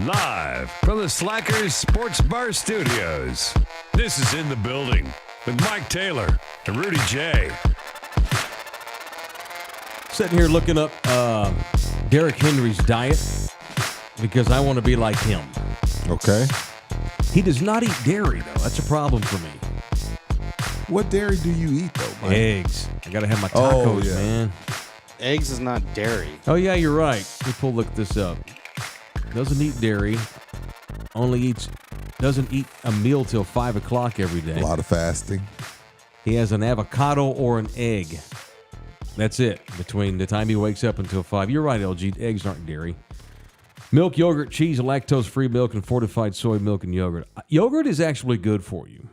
Live from the Slackers Sports Bar Studios. This is In the Building with Mike Taylor and Rudy Jay. Sitting here looking up Derrick Henry's diet because I want to be like him. Okay. He does not eat dairy, though. That's a problem for me. What dairy do you eat, though, Mike? Eggs. I got to have my tacos, man. Eggs is not dairy. Oh, yeah, you're right. Look this up. Doesn't eat dairy. Doesn't eat a meal till 5 o'clock every day. A lot of fasting. He has an avocado or an egg. That's it. Between the time he wakes up until 5. You're right, LG. Eggs aren't dairy. Milk, yogurt, cheese, lactose-free milk, and fortified soy milk and yogurt. Yogurt is actually good for you,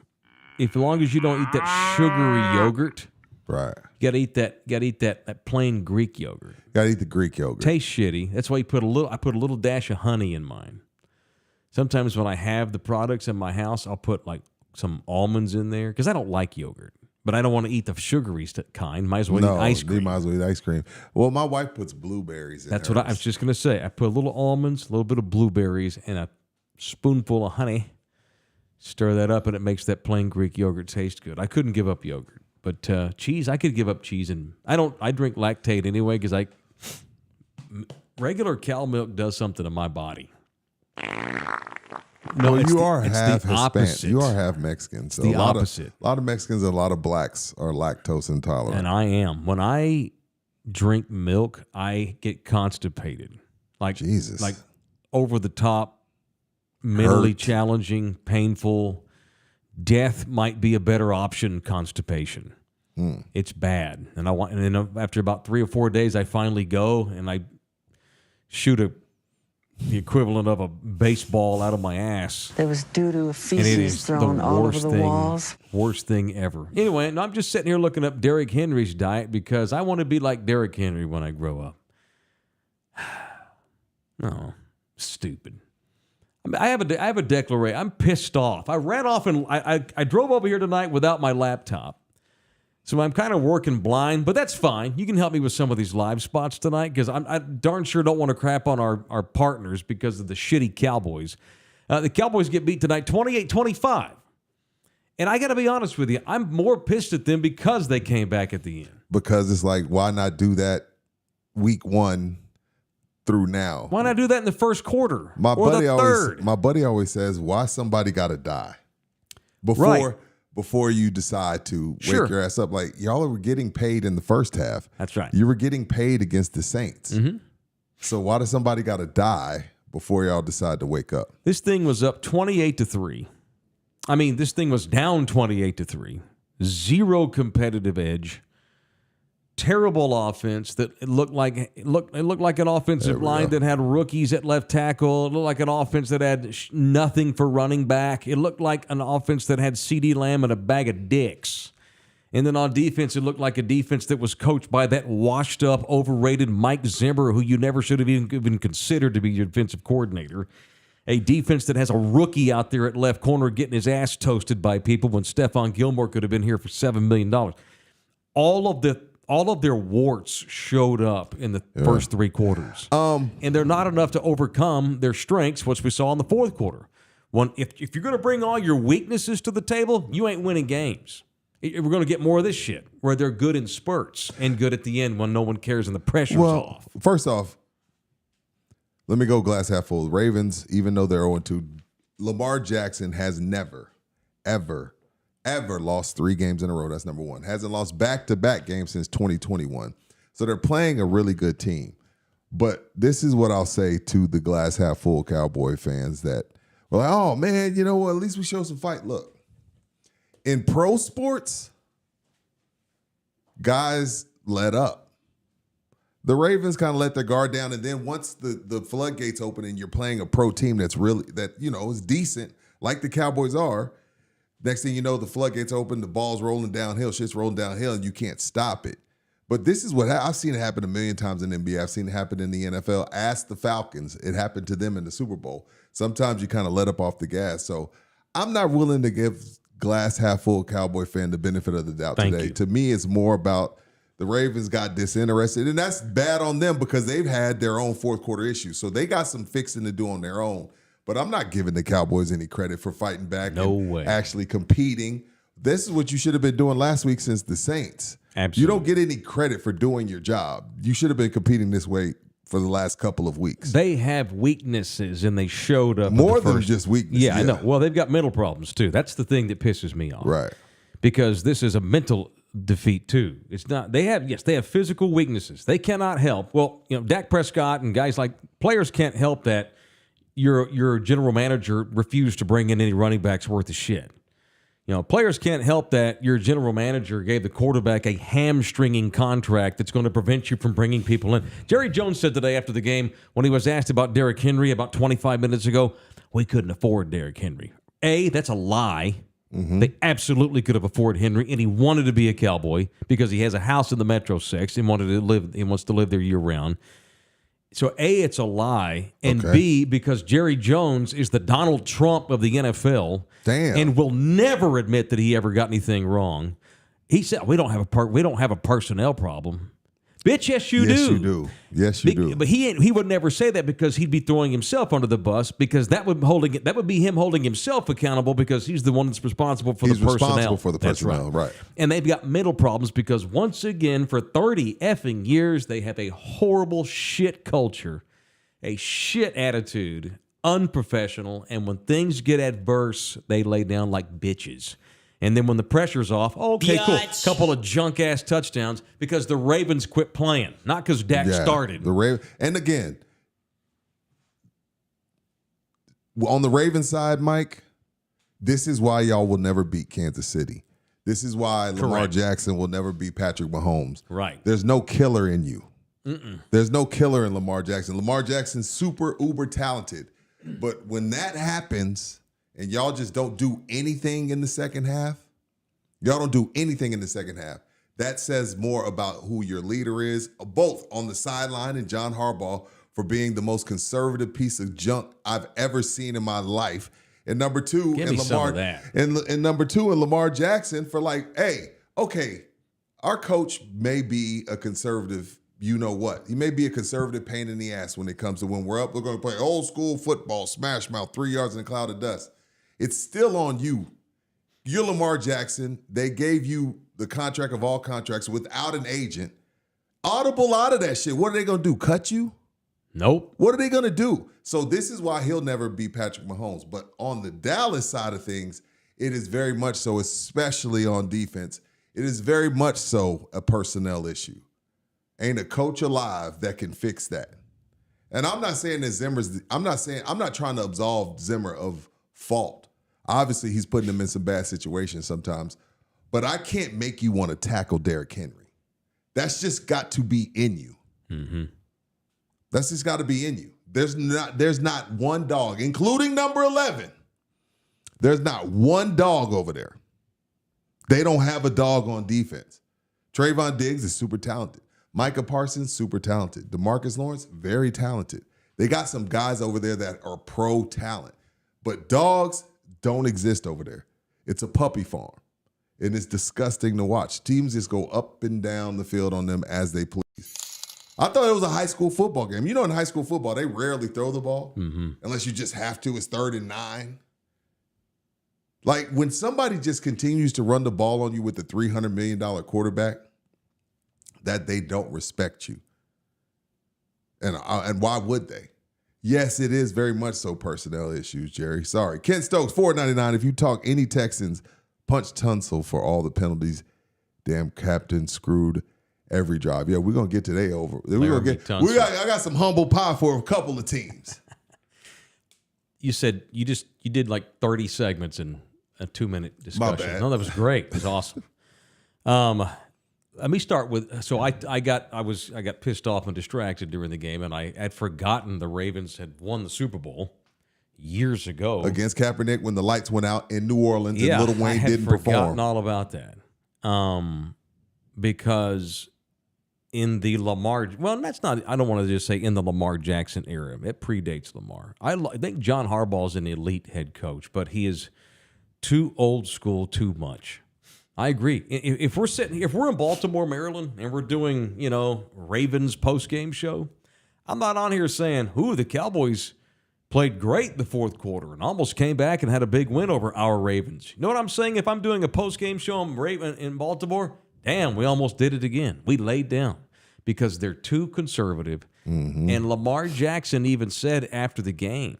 as long as you don't eat that sugary yogurt. Right. You gotta eat that plain Greek yogurt. Gotta eat the Greek yogurt. Tastes shitty. That's why I put a little dash of honey in mine. Sometimes when I have the products in my house, I'll put like some almonds in there because I don't like yogurt. But I don't want to eat the sugary kind. Might as well eat ice cream. You might as well eat ice cream. Well, my wife puts blueberries in That's what I was just going to say. I put a little almonds, a little bit of blueberries, and a spoonful of honey. Stir that up, and it makes that plain Greek yogurt taste good. I couldn't give up yogurt. But cheese, I could give up cheese. And I drink lactate anyway because regular cow milk does something to my body. No, you are half Hispanic. Opposite. You are half Mexican. So the opposite. A lot of Mexicans and a lot of blacks are lactose intolerant. And I am. When I drink milk, I get constipated. Jesus. Like over the top, mentally challenging, painful. Death might be a better option. Constipation. It's bad. And then after about 3 or 4 days, I finally go and I shoot the equivalent of a baseball out of my ass. There was doo-doo of feces thrown all over the walls. Worst thing ever. Anyway, I'm just sitting here looking up Derrick Henry's diet because I want to be like Derrick Henry when I grow up. No, stupid. I have a declaration. I'm pissed off. I ran off and I drove over here tonight without my laptop. So I'm kind of working blind, but that's fine. You can help me with some of these live spots tonight because I darn sure don't want to crap on our partners because of the shitty Cowboys. The Cowboys get beat tonight 28-25. And I got to be honest with you, I'm more pissed at them because they came back at the end. Because it's like, why not do that week 1 through now? Why not do that in the first quarter My or buddy the third? My buddy always says, why somebody got to die before you decide to wake your ass up. Like, y'all were getting paid in the first half. That's right. You were getting paid against the Saints. Mm-hmm. So why does somebody got to die before y'all decide to wake up? This thing was up 28-3. I mean, this thing was down 28-3. Zero competitive edge. Terrible offense that it looked like an offensive line that had rookies at left tackle. It looked like an offense that had nothing for running back. It looked like an offense that had CeeDee Lamb and a bag of dicks. And then on defense, it looked like a defense that was coached by that washed-up, overrated Mike Zimmer, who you never should have even considered to be your defensive coordinator. A defense that has a rookie out there at left corner getting his ass toasted by people when Stephon Gilmore could have been here for $7 million. All of their warts showed up in the first 3 quarters. And they're not enough to overcome their strengths, which we saw in the fourth quarter. If you're going to bring all your weaknesses to the table, you ain't winning games. We're going to get more of this shit, where they're good in spurts and good at the end when no one cares and the pressure's off. First off, let me go glass half full. Ravens, even though they're 0-2, Lamar Jackson has never, ever lost 3 games in a row. That's number one. Hasn't lost back-to-back games since 2021. So they're playing a really good team. But this is what I'll say to the glass half full Cowboy fans that were like, oh, man, you know what? At least we show some fight. Look, in pro sports, guys let up. The Ravens kind of let their guard down, and then once the floodgates open and you're playing a pro team that's really, is decent, like the Cowboys are, next thing you know, the floodgates open, the ball's rolling downhill, shit's rolling downhill, and you can't stop it. But this is what I've seen it happen a million times in the NBA. I've seen it happen in the NFL. Ask the Falcons. It happened to them in the Super Bowl. Sometimes you kind of let up off the gas. So I'm not willing to give glass half full Cowboy fan the benefit of the doubt today. To me, it's more about the Ravens got disinterested, and that's bad on them because they've had their own fourth quarter issues. So they got some fixing to do on their own But I'm not giving the Cowboys any credit for fighting back and way. actually competing. This is what you should have been doing last week since the Saints. Absolutely. You don't get any credit for doing your job. You should have been competing this way for the last couple of weeks. They have weaknesses, and they showed up. More than just weaknesses. Yeah, I know. Well, they've got mental problems, too. That's the thing that pisses me off. Right. Because this is a mental defeat, too. It's not. They have physical weaknesses. They cannot help. Well, Dak Prescott and guys like players can't help that your general manager refused to bring in any running backs worth of shit. Players can't help that your general manager gave the quarterback a hamstringing contract that's going to prevent you from bringing people in. Jerry Jones said today after the game when he was asked about Derrick Henry about 25 minutes ago, we couldn't afford Derrick Henry. That's a lie. Mm-hmm. They absolutely could have afforded Henry, and he wanted to be a Cowboy because he has a house in the Metro 6 and he wants to live there year-round. So, A, it's a lie, and B, because Jerry Jones is the Donald Trump of the NFL and will never admit that he ever got anything wrong. He said, we don't have a personnel problem. Bitch, yes, you do. Yes, you do. Yes, you do. But he would never say that because he'd be throwing himself under the bus because that would be him holding himself accountable because he's the one that's responsible for the personnel. He's responsible for the personnel, right. And they've got mental problems because once again, for 30 effing years, they have a horrible shit culture, a shit attitude, unprofessional, and when things get adverse, they lay down like bitches. And then when the pressure's off, okay, cool. Couple of junk-ass touchdowns because the Ravens quit playing, not because Dak started. And again, on the Ravens side, Mike, this is why y'all will never beat Kansas City. This is why Lamar Jackson will never beat Patrick Mahomes. Right. There's no killer in you. There's no killer in Lamar Jackson. Lamar Jackson's super, uber talented. But when that happens and y'all just don't do anything in the second half, that says more about who your leader is, both on the sideline and John Harbaugh for being the most conservative piece of junk I've ever seen in my life. And number two, and number two, and Lamar Jackson for our coach may be a conservative, you know what? He may be a conservative pain in the ass when it comes to when we're up, we're going to play old school football, smash mouth, 3 yards in a cloud of dust. It's still on you. You're Lamar Jackson. They gave you the contract of all contracts without an agent. Audible out of that shit. What are they going to do? Cut you? Nope. What are they going to do? So this is why he'll never be Patrick Mahomes. But on the Dallas side of things, it is very much so, especially on defense, it is very much so a personnel issue. Ain't a coach alive that can fix that. And I'm not saying that I'm not trying to absolve Zimmer of fault. Obviously, he's putting them in some bad situations sometimes. But I can't make you want to tackle Derrick Henry. That's just got to be in you. Mm-hmm. That's just got to be in you. There's not one dog, including number 11. There's not one dog over there. They don't have a dog on defense. Trayvon Diggs is super talented. Micah Parsons, super talented. DeMarcus Lawrence, very talented. They got some guys over there that are pro talent. But dogs don't exist over there. It's a puppy farm. And it's disgusting to watch. Teams just go up and down the field on them as they please. I thought it was a high school football game. You know, in high school football, they rarely throw the ball unless you just have to. It's 3rd and 9. Like, when somebody just continues to run the ball on you with the $300 million quarterback, that they don't respect you. And why would they? Yes, it is very much so personnel issues, Jerry. Sorry. Ken Stokes, $4.99. If you talk any Texans, punch Tunsil for all the penalties. Damn captain screwed every drive. Yeah, we're gonna get today over. I got some humble pie for a couple of teams. You said you did like 30 segments in a 2-minute discussion. My bad. No, that was great. It was awesome. Let me start with. So I got pissed off and distracted during the game, and I had forgotten the Ravens had won the Super Bowl years ago against Kaepernick when the lights went out in New Orleans and Lil Wayne didn't perform. I had forgotten all about that. Because in the Lamar, that's not. I don't want to just say in the Lamar Jackson era. It predates Lamar. I think John Harbaugh is an elite head coach, but he is too old school, too much. I agree. If we're in Baltimore, Maryland, and we're doing, Ravens post-game show, I'm not on here saying, the Cowboys played great the fourth quarter and almost came back and had a big win over our Ravens. You know what I'm saying? If I'm doing a post-game show on Raven in Baltimore, damn, we almost did it again. We laid down because they're too conservative. And Lamar Jackson even said after the game,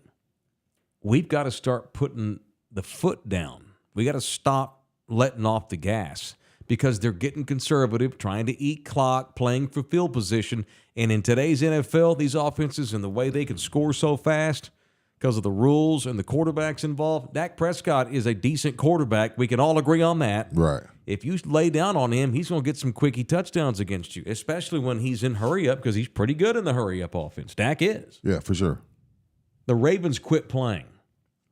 we've got to start putting the foot down. We got to stop letting off the gas because they're getting conservative, trying to eat clock, playing for field position. And in today's NFL, these offenses and the way they can score so fast because of the rules and the quarterbacks involved, Dak Prescott is a decent quarterback. We can all agree on that. Right. If you lay down on him, he's going to get some quickie touchdowns against you, especially when he's in hurry-up because he's pretty good in the hurry-up offense. Dak is. Yeah, for sure. The Ravens quit playing.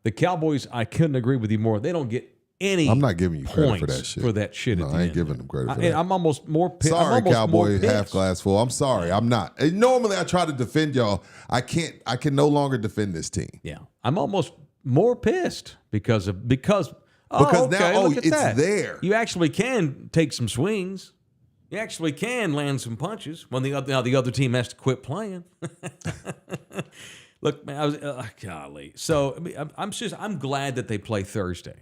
The Cowboys, I couldn't agree with you more. They don't get any I'm not giving you credit for that shit. For that shit no, at the I ain't end. giving them credit for that. I'm almost more pissed. Sorry, Cowboy, half glass full. I'm sorry. I'm not. And normally I try to defend y'all. I can no longer defend this team. Yeah. I'm almost more pissed because now look at it's that. there. You actually can take some swings. You actually can land some punches when the other team has to quit playing. Look, man, golly. So I'm glad that they play Thursday.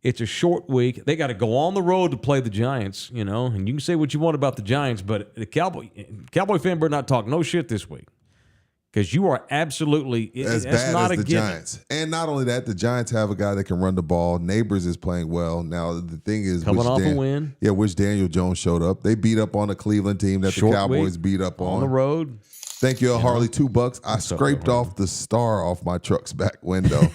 It's a short week. They got to go on the road to play the Giants, and you can say what you want about the Giants, but the Cowboy fan better not talk no shit this week because you are absolutely as bad not as the given. Giants. And not only that, the Giants have a guy that can run the ball. Neighbors is playing well. Now, the thing is, Coming off a win. Yeah, which Daniel Jones showed up. They beat up on a Cleveland team that Short the Cowboys week, beat up on. On the road. Thank you, Harley. $2. I scraped off the star off my truck's back window.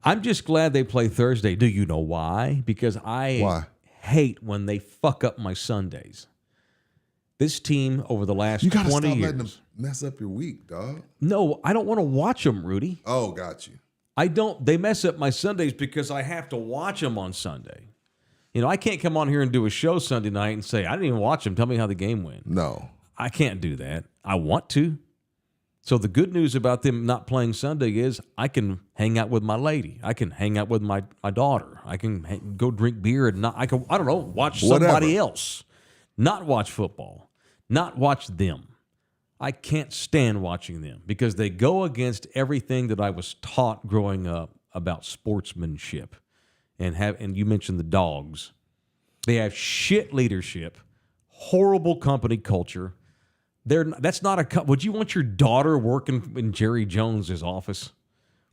I'm just glad they play Thursday. Do you know why? Because I hate when they fuck up my Sundays. This team over the last 20 years. You got to stop letting them mess up your week, dog. No, I don't want to watch them, Rudy. Oh, got you. I don't. They mess up my Sundays because I have to watch them on Sunday. I can't come on here and do a show Sunday night and say, I didn't even watch them. Tell me how the game went. No. I can't do that. I want to. So the good news about them not playing Sunday is I can hang out with my lady. I can hang out with my daughter. I can go drink beer and watch somebody else. Not watch football. Not watch them. I can't stand watching them because they go against everything that I was taught growing up about sportsmanship. And you mentioned the dogs. They have shit leadership, horrible company culture. That's not would you want your daughter working in Jerry Jones's office?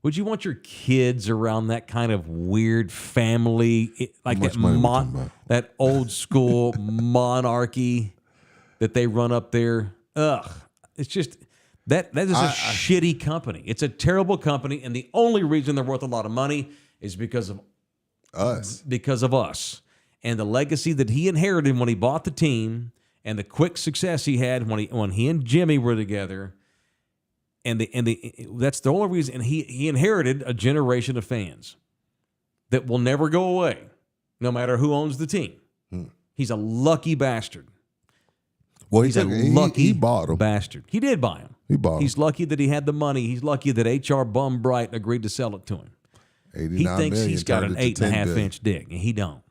Would you want your kids around that kind of weird family, like that old school monarchy that they run up there? Ugh. It's just that is a shitty company. It's a terrible company, and the only reason they're worth a lot of money is because of us. Because of us. And the legacy that he inherited when he bought the team. And the quick success he had when he and Jimmy were together, that's the only reason. And he inherited a generation of fans that will never go away, no matter who owns the team. He's a lucky bastard. Well, he's a lucky he bought him. Bastard. He did buy him. He bought him. He's lucky that he had the money. He's lucky that H.R. Bum Bright agreed to sell it to him. He thinks he's got an 8.5-inch dick, and he don't.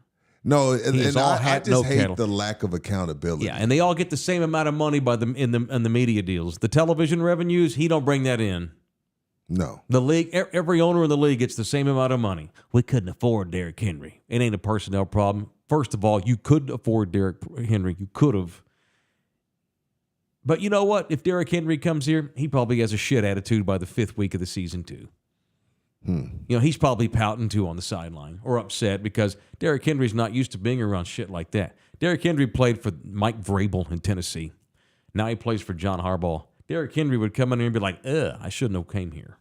No, and I just hate the lack of accountability. Yeah, and they all get the same amount of money in the media deals. The television revenues, he don't bring that in. No. The league, every owner in the league gets the same amount of money. We couldn't afford Derrick Henry. It ain't a personnel problem. First of all, you couldn't afford Derrick Henry. You could have. But you know what? If Derrick Henry comes here, he probably has a shit attitude by the 5th week of the season, too. He's probably pouting too on the sideline or upset because Derrick Henry's not used to being around shit like that. Derrick Henry played for Mike Vrabel in Tennessee. Now he plays for John Harbaugh. Derrick Henry would come in here and be like, I shouldn't have came here.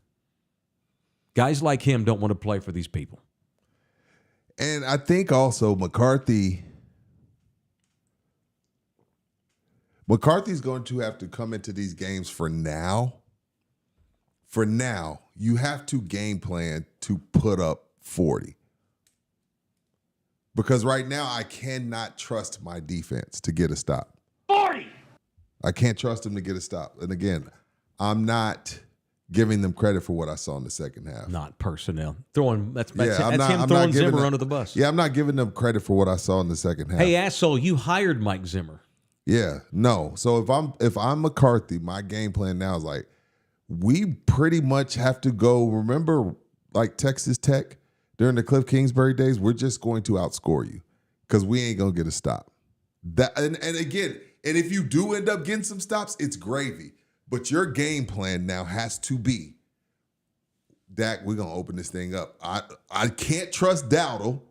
Guys like him don't want to play for these people. And I think also McCarthy's going to have to come into these games for now. For now, you have to game plan to put up 40. Because right now, I cannot trust my defense to get a stop. 40! I can't trust them to get a stop. And again, I'm not giving them credit for what I saw in the second half. Not personnel. That's him I'm throwing not Zimmer under the bus. Yeah, I'm not giving them credit for what I saw in the second half. Hey, asshole, you hired Mike Zimmer. Yeah, no. So if I'm McCarthy, my game plan now is like, we pretty much have to go. Remember, like Texas Tech during the Cliff Kingsbury days, we're just going to outscore you because we ain't gonna get a stop. That and again, and if you do end up getting some stops, it's gravy. But your game plan now has to be, Dak, we're gonna open this thing up. I can't trust Dowdle.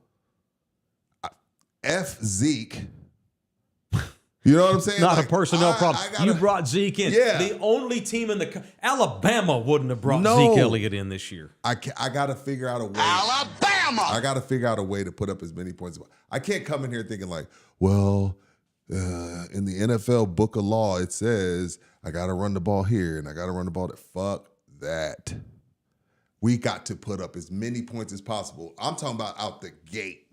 F Zeke. You know what I'm saying? Not a personnel problem. You brought Zeke in. Yeah. The only team in the Alabama wouldn't have brought Zeke Elliott in this year. I got to figure out a way. Alabama! I got to figure out a way to put up as many points. I can't come in here thinking like, well, in the NFL book of law, it says I got to run the ball here and I got to run the ball there. Fuck that. We got to put up as many points as possible. I'm talking about out the gate.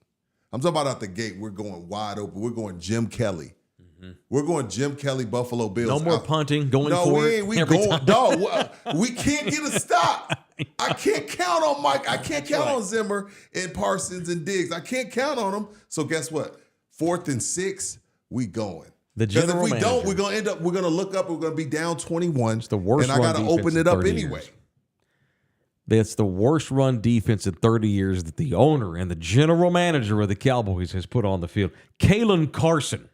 We're going wide open. We're going Jim Kelly. We're going Jim Kelly, Buffalo Bills. No more punting, going no, for we it. ain't. We going. No, we can't get a stop. I can't count on Mike. I can't count on Zimmer and Parsons and Diggs. I can't count on them. So guess what? 4th and 6, we going. Because if we don't, we're gonna end up. We're gonna look up. We're gonna be down 21. It's the worst. And I got to open it up anyway. That's the worst run defense in 30 years that the owner and the general manager of the Cowboys has put on the field. Kalen Carson.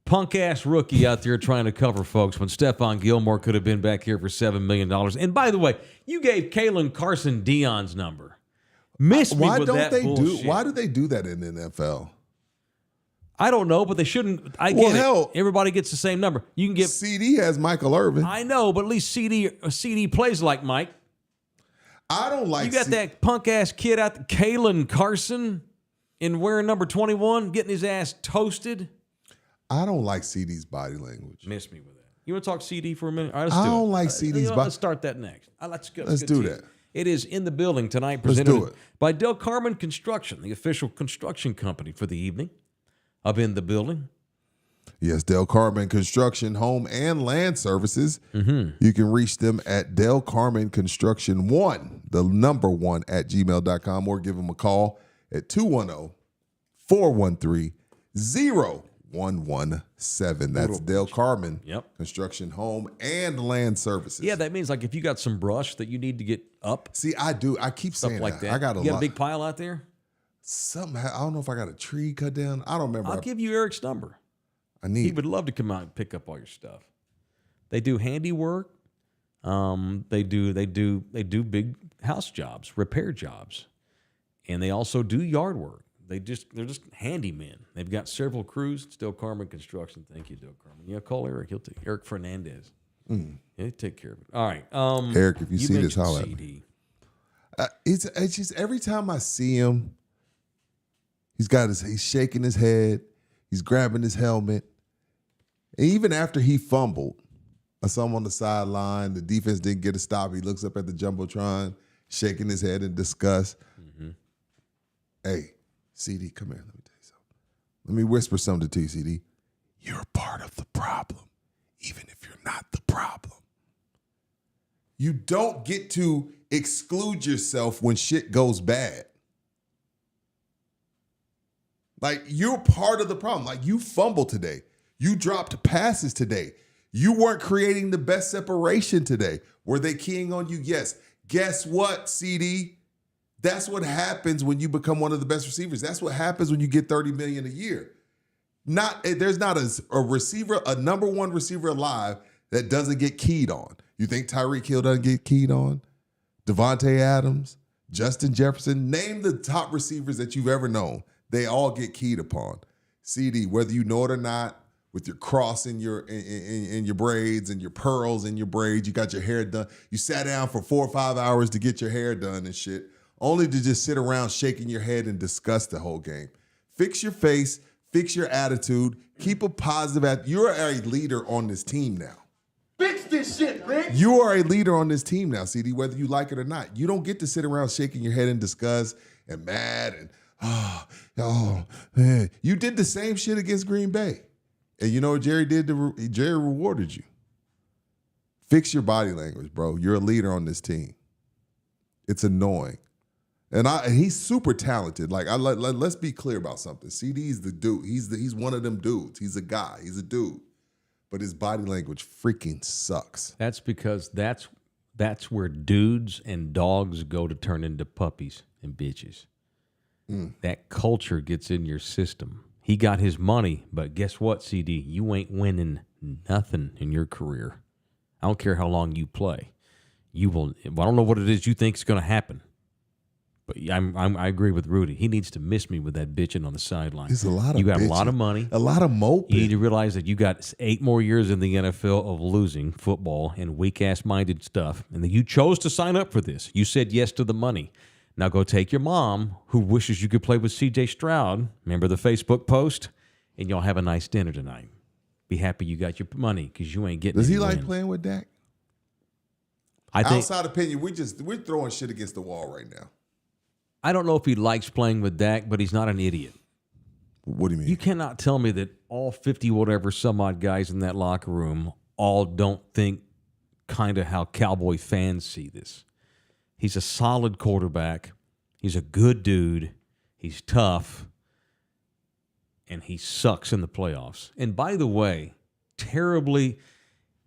Punk-ass rookie out there trying to cover folks when Stephon Gilmore could have been back here for $7 million. And by the way, you gave Kalen Carson Dion's number. Miss me with that bullshit. Why do they do that in the NFL? I don't know, but they shouldn't. I get it. Everybody gets the same number. You can get CD has Michael Irvin. I know, but at least CD plays like Mike. I don't like. You got that punk-ass kid out there, Kalen Carson, and wearing number 21, getting his ass toasted. I don't like CD's body language. Miss me with that. You want to talk CD for a minute? All right, I don't like CD's body. Let's start that next. Let's go. Let's do that. It is in the building tonight, Let's presented do it. by DelCarmen Construction, the official construction company for the evening. Up in the building. Yes, DelCarmen Construction, home and land services. Mm-hmm. You can reach them at DelCarmen Construction 1, the number 1 at gmail.com, or give them a call at 210-413-0117. That's DelCarmen Construction, home and land services. Yeah, that means like if you got some brush that you need to get up. See, I do. I keep stuff saying like that. I got a big pile out there? I don't know if I got a tree cut down. I don't remember. I'll give you Eric's number. He would love to come out and pick up all your stuff. They do handiwork. They do big house jobs, repair jobs, and they also do yard work. They're just handymen. They've got several crews. It's DelCarmen Construction. Thank you, DelCarmen. Yeah, call Eric. He'll take Eric Fernandez. He'll take care of it. All right, Eric, if you see this, holler at me. CD. It's just every time I see him, he's shaking his head, he's grabbing his helmet. And even after he fumbled, I saw him on the sideline. The defense didn't get a stop. He looks up at the Jumbotron, shaking his head in disgust. Mm-hmm. Hey, CD, come here. Let me tell you something. Let me whisper something to you, CD. You're part of the problem, even if you're not the problem. You don't get to exclude yourself when shit goes bad. Like, you're part of the problem. Like, you fumbled today. You dropped passes today. You weren't creating the best separation today. Were they keying on you? Yes. Guess what, CD? That's what happens when you become one of the best receivers. That's what happens when you get $30 million a year. There's not a receiver, a number one receiver alive that doesn't get keyed on. You think Tyreek Hill doesn't get keyed on? Devontae Adams, Justin Jefferson, name the top receivers that you've ever known. They all get keyed upon. CD, whether you know it or not, with your cross in your braids and your pearls in your braids, you got your hair done. You sat down for 4 or 5 hours to get your hair done and shit, only to just sit around shaking your head and discuss the whole game. Fix your face, fix your attitude, keep a positive attitude. You're a leader on this team now. Fix this shit, Rick. You are a leader on this team now, CD, whether you like it or not. You don't get to sit around shaking your head in disgust and mad and, oh, man. You did the same shit against Green Bay. And you know what Jerry did? Jerry rewarded you. Fix your body language, bro. You're a leader on this team. It's annoying. And he's super talented. Like, let's be clear about something. CD's the dude. He's one of them dudes. He's a guy. He's a dude. But his body language freaking sucks. That's because that's That's where dudes and dogs go to turn into puppies and bitches. That culture gets in your system. He got his money, but guess what, CD? You ain't winning nothing in your career. I don't care how long you play. You will. I don't know what it is you think is going to happen, but I agree with Rudy. He needs to miss me with that bitching on the sideline. There's a lot of You got bitching. a lot of money. A lot of moping. You need to realize that you got 8 more years in the NFL of losing football and weak-ass-minded stuff, and that you chose to sign up for this. You said yes to the money. Now go take your mom, who wishes you could play with C.J. Stroud. Remember the Facebook post? And y'all have a nice dinner tonight. Be happy you got your money because you ain't getting Does he any like wins. playing with Dak? I think, Outside opinion, we're throwing shit against the wall right now. I don't know if he likes playing with Dak, but he's not an idiot. What do you mean? You cannot tell me that all 50 whatever some odd guys in that locker room all don't think kind of how Cowboy fans see this. He's a solid quarterback. He's a good dude. He's tough. And he sucks in the playoffs. And by the way, terribly,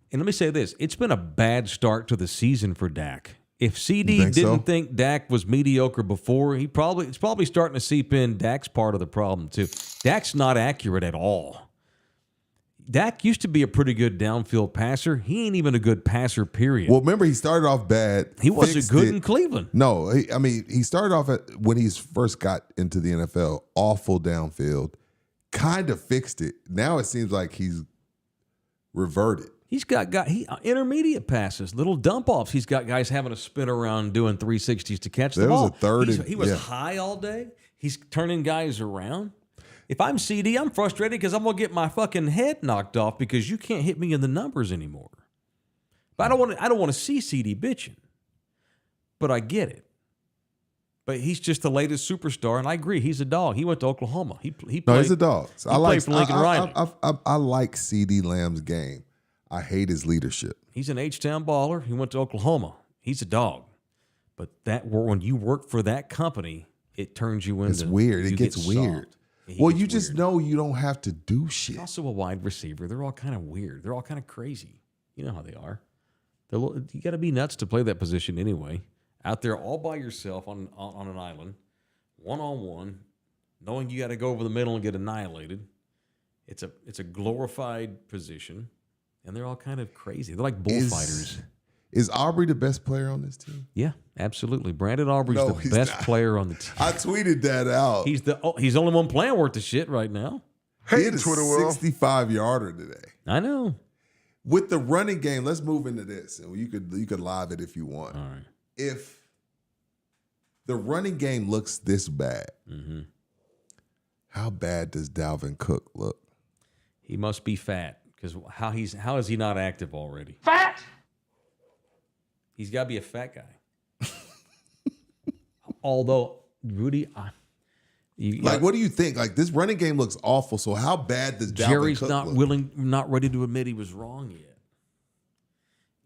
and let me say this, it's been a bad start to the season for Dak. If CD didn't think Dak was mediocre before, it's probably starting to seep in. Dak's part of the problem too. Dak's not accurate at all. Dak used to be a pretty good downfield passer. He ain't even a good passer, period. Well, remember, he started off bad. He wasn't good in Cleveland. No, he started off when he first got into the NFL, awful downfield, kind of fixed it. Now it seems like he's reverted. He's got intermediate passes, little dump offs. He's got guys having to spin around doing 360s to catch the ball. There was a third. He was high all day. He's turning guys around. If I'm CD, I'm frustrated because I'm going to get my fucking head knocked off because you can't hit me in the numbers anymore. But I don't want to see CD bitching. But I get it. But he's just the latest superstar, and I agree. He's a dog. He went to Oklahoma. He played, no, he's a dog. So he played for Lincoln Riley. I like CD Lamb's game. I hate his leadership. He's an H-Town baller. He went to Oklahoma. He's a dog. But when you work for that company, it turns you into... It's weird. It gets weird. Well, you just know you don't have to do shit. He's also a wide receiver. They're all kind of weird. They're all kind of crazy. You know how they are. You got to be nuts to play that position anyway. Out there all by yourself on an island, one-on-one, knowing you got to go over the middle and get annihilated. It's a glorified position, and they're all kind of crazy. They're like bullfighters. Is Aubrey the best player on this team? Yeah, absolutely. Brandon Aubrey's the best player on the team. I tweeted that out. He's the only one playing worth the shit right now. He hit a 65-yarder today. I know. With the running game, let's move into this, and you could live it if you want. All right. If the running game looks this bad, how bad does Dalvin Cook look? He must be fat because how is he not active already? Fat? He's got to be a fat guy. Although Rudy, what do you think? Like, this running game looks awful. So how bad does Dalvin Jerry's Cook not look? not ready to admit he was wrong yet.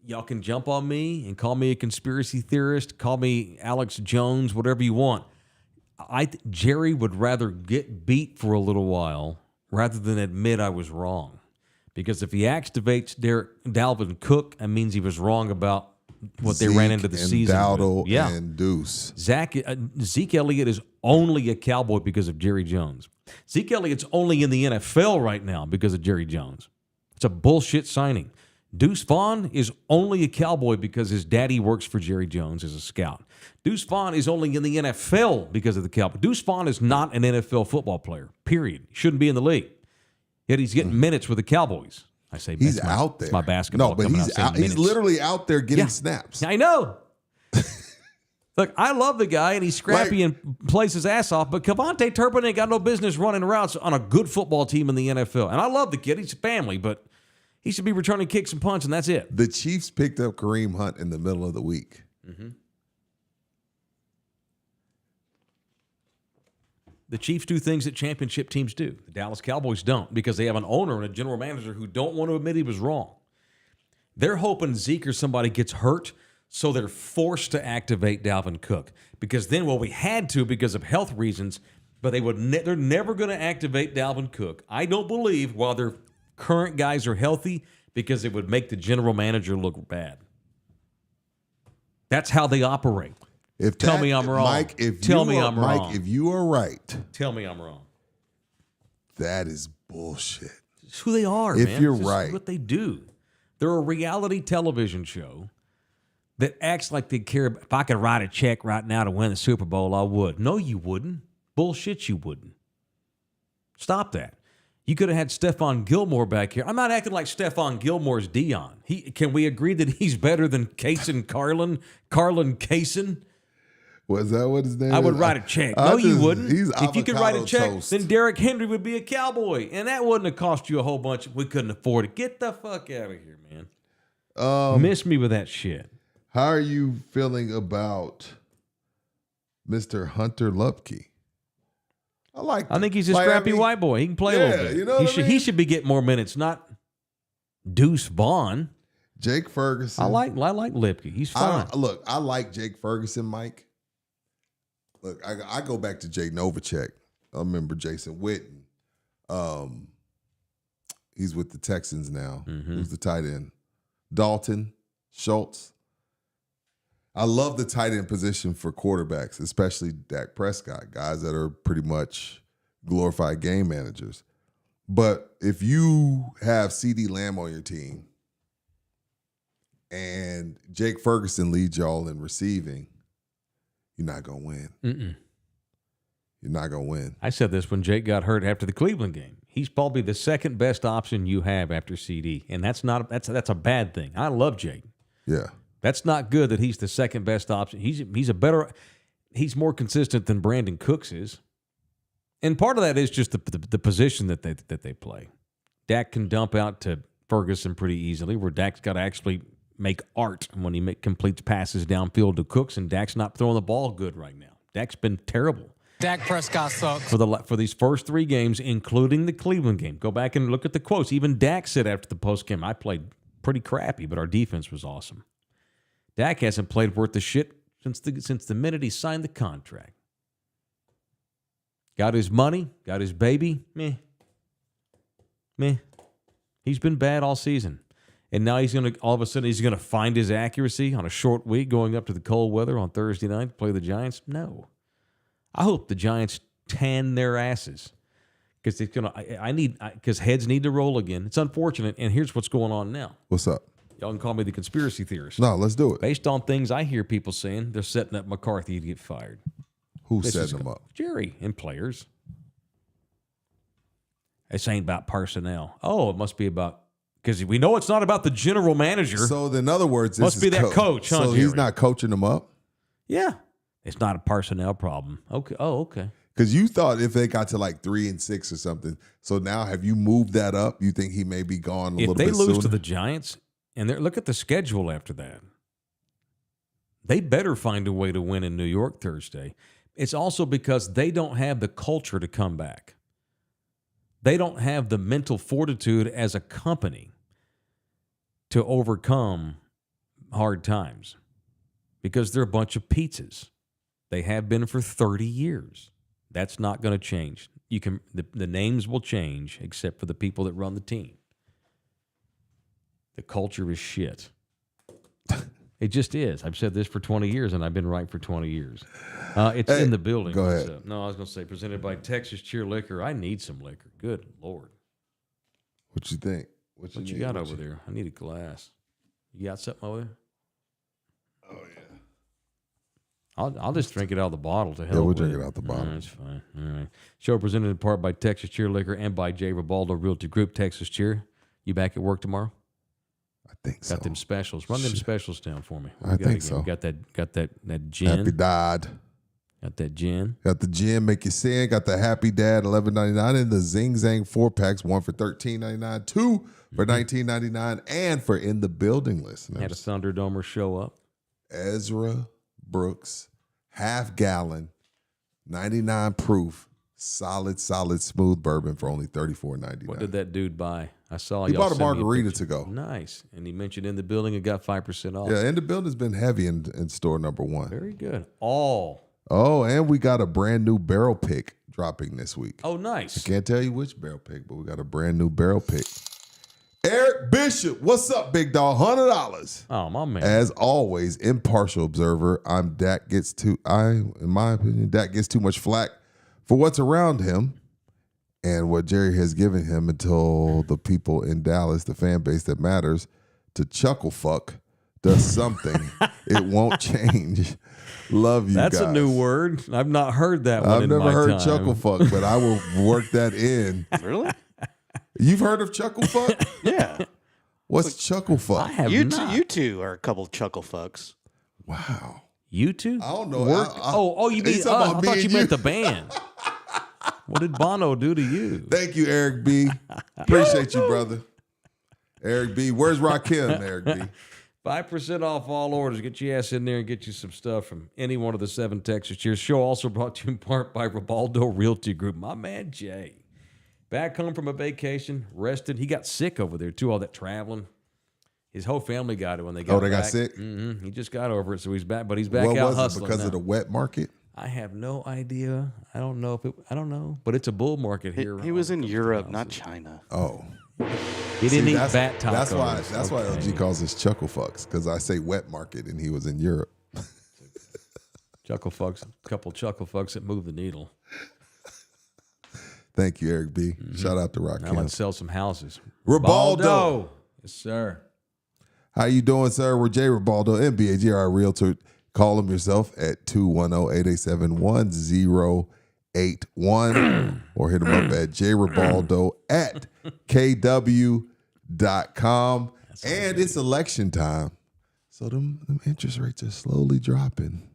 Y'all can jump on me and call me a conspiracy theorist, call me Alex Jones, whatever you want. Jerry would rather get beat for a little while rather than admit I was wrong. Because if he activates Dalvin Cook, that means he was wrong about what they ran into the season. Dowdle yeah. and Deuce. Zeke Elliott is only a Cowboy because of Jerry Jones. Zeke Elliott's only in the NFL right now because of Jerry Jones. It's a bullshit signing. Deuce Vaughn is only a Cowboy because his daddy works for Jerry Jones as a scout. Deuce Vaughn is only in the NFL because of the Cowboy. Deuce Vaughn is not an NFL football player, period. He shouldn't be in the league. Yet he's getting minutes with the Cowboys. I say he's out there. It's my basketball. No, but he's out. He's literally out there getting snaps. I know. Look, I love the guy, and he's scrappy and plays his ass off, but Kevontae Turpin ain't got no business running routes on a good football team in the NFL. And I love the kid. He's family, but he should be returning kicks and punts, and that's it. The Chiefs picked up Kareem Hunt in the middle of the week. The Chiefs do things that championship teams do. The Dallas Cowboys don't because they have an owner and a general manager who don't want to admit he was wrong. They're hoping Zeke or somebody gets hurt, so they're forced to activate Dalvin Cook. Because then, we had to because of health reasons, but they're never going to activate Dalvin Cook. I don't believe while their current guys are healthy because it would make the general manager look bad. That's how they operate. Tell me I'm wrong. Mike, if you are right. Tell me I'm wrong. That is bullshit. It's who they are, if man. If you're it's just right. what they do. They're a reality television show that acts like they care. If I could write a check right now to win the Super Bowl, I would. No, you wouldn't. Bullshit, you wouldn't. Stop that. You could have had Stephon Gilmore back here. I'm not acting like Stephon Gilmore's Dion. Can we agree that he's better than Kaysen Carlin Kaysen? Was that what his name is? I would write a check. No, you wouldn't. He's if you could write a check, toast. then Derrick Henry would be a Cowboy. And that wouldn't have cost you a whole bunch. We couldn't afford it. Get the fuck out of here, man. Miss me with that shit. How are you feeling about Mr. Hunter Lupke? I think he's a scrappy white boy. He can play a little bit. You know he should be getting more minutes, not Deuce Vaughn. Jake Ferguson. I like Lipke. He's fine. I like Jake Ferguson, Mike. Look, I go back to Jay Novacek. I remember Jason Witten. He's with the Texans now. Mm-hmm. Who's the tight end? Dalton, Schultz. I love the tight end position for quarterbacks, especially Dak Prescott, guys that are pretty much glorified game managers. But if you have CeeDee Lamb on your team and Jake Ferguson leads y'all in receiving, you're not going to win. Mm-mm. You're not going to win. I said this when Jake got hurt after the Cleveland game. He's probably the second best option you have after CD, and that's a bad thing. I love Jake. Yeah. That's not good that he's the second best option. He's more consistent than Brandon Cooks is. And part of that is just the position that they play. Dak can dump out to Ferguson pretty easily, where Dak's got to actually make art when he completes passes downfield to Cooks, and Dak's not throwing the ball good right now. Dak's been terrible. Dak Prescott sucks. For these first three games, including the Cleveland game. Go back and look at the quotes. Even Dak said after the postgame, I played pretty crappy, but our defense was awesome. Dak hasn't played worth the shit since the minute he signed the contract. Got his money, got his baby, meh. He's been bad all season. And now all of a sudden he's gonna find his accuracy on a short week going up to the cold weather on Thursday night to play the Giants? No. I hope the Giants tan their asses. Because heads need to roll again. It's unfortunate, and here's what's going on now. What's up? Y'all can call me the conspiracy theorist. No, let's do it. Based on things I hear people saying, they're setting up McCarthy to get fired. Who's setting them up? Jerry and players. This ain't about personnel. Oh, it must be about, because we know it's not about the general manager. So in other words, this must be that coach, huh, So Jerry? he's not coaching them up? Yeah. It's not a personnel problem. Okay. Oh, okay. Because you thought if they got to like 3-6 or something, so now have you moved that up? You think he may be gone a little bit sooner? If they lose to the Giants, and look at the schedule after that, they better find a way to win in New York Thursday. It's also because they don't have the culture to come back. They don't have the mental fortitude as a company to overcome hard times because they're a bunch of pizzas. They have been for 30 years. That's not going to change. The names will change except for the people that run the team. The culture is shit. It just is. I've said this for 20 years, and I've been right for 20 years. It's in the building. Go ahead. No, I was going to say, presented by Texas Cheer Liquor. I need some liquor. Good Lord. What you think? What you got over there? I need a glass. You got something over there? Oh, yeah. I'll just drink it out of the bottle to help. Yeah, we'll drink it out the bottle. That's fine. All right. Show presented in part by Texas Cheer Liquor and by J. Rebaldo Realty Group. Texas Cheer. You back at work tomorrow? I think so. Got them specials. Run them specials down for me. I think so. Got that gin. Happy Dad. Got that gin. Got the gin, make you sin. Got the Happy Dad, $11.99, and the Zing Zang 4-packs, one for $13.99, two for $19.99, and for in the building listeners. Had a Thunderdomer show up. Ezra Brooks, half gallon, 99 proof, solid, smooth bourbon for only $34.99. What did that dude buy? I saw he y'all bought a send me margarita picture. to go. Nice. And he mentioned in the building it got 5% off. Yeah, in the building's been heavy in store number one. Very good. Oh, and we got a brand new barrel pick dropping this week. Oh, nice. I can't tell you which barrel pick, but we got a brand new barrel pick. Eric Eric Bishop, what's up, big dog? $100. Oh, my man. As always, impartial observer. In my opinion, Dak gets too much flack for what's around him and what Jerry has given him until the people in Dallas, the fan base that matters, to chuckle fuck does something. It won't change. Love you That's guys. a new word. I've not heard that one I've in never my heard time. chuckle fuck, but I will work that in. Really? You've heard of chuckle fuck? Yeah. What's chuckle fuck? I have You not. two are a couple chuckle fucks. Wow. You two? I don't know. You mean He's us? talking I about me thought and you meant the band. What did Bono do to you? Thank you, Eric B. Appreciate you, brother. Eric B. Where's Rakim, Eric B? 5% off all orders. Get your ass in there and get you some stuff from any one of the 7 Texas Cheers. Show also brought to you in part by Rebaldo Realty Group. My man, Jay. Back home from a vacation, rested. He got sick over there, too, all that traveling. His whole family got it when they got back. Oh, they got sick? Mm-hmm. He just got over it, so he's back. But he's back What out was it? hustling Because now. of the wet market? I have no idea. I don't know. But it's a bull market here. He was in on Europe, Coast not Houses. China. Oh. He didn't See, eat that's, bat tacos. That's why LG calls us chuckle fucks, because I say wet market and he was in Europe. Chuckle fucks, a couple chuckle fucks that move the needle. Thank you, Eric B. Shout out to Rakim. Now let's sell some houses. Rebaldo. Yes, sir. How you doing, sir? We're Jay Rebaldo, NBA GR Realtor. Call him yourself at 210-887-1081 or hit him up at jrebaldo at kw.com. And it's election time. So them interest rates are slowly dropping.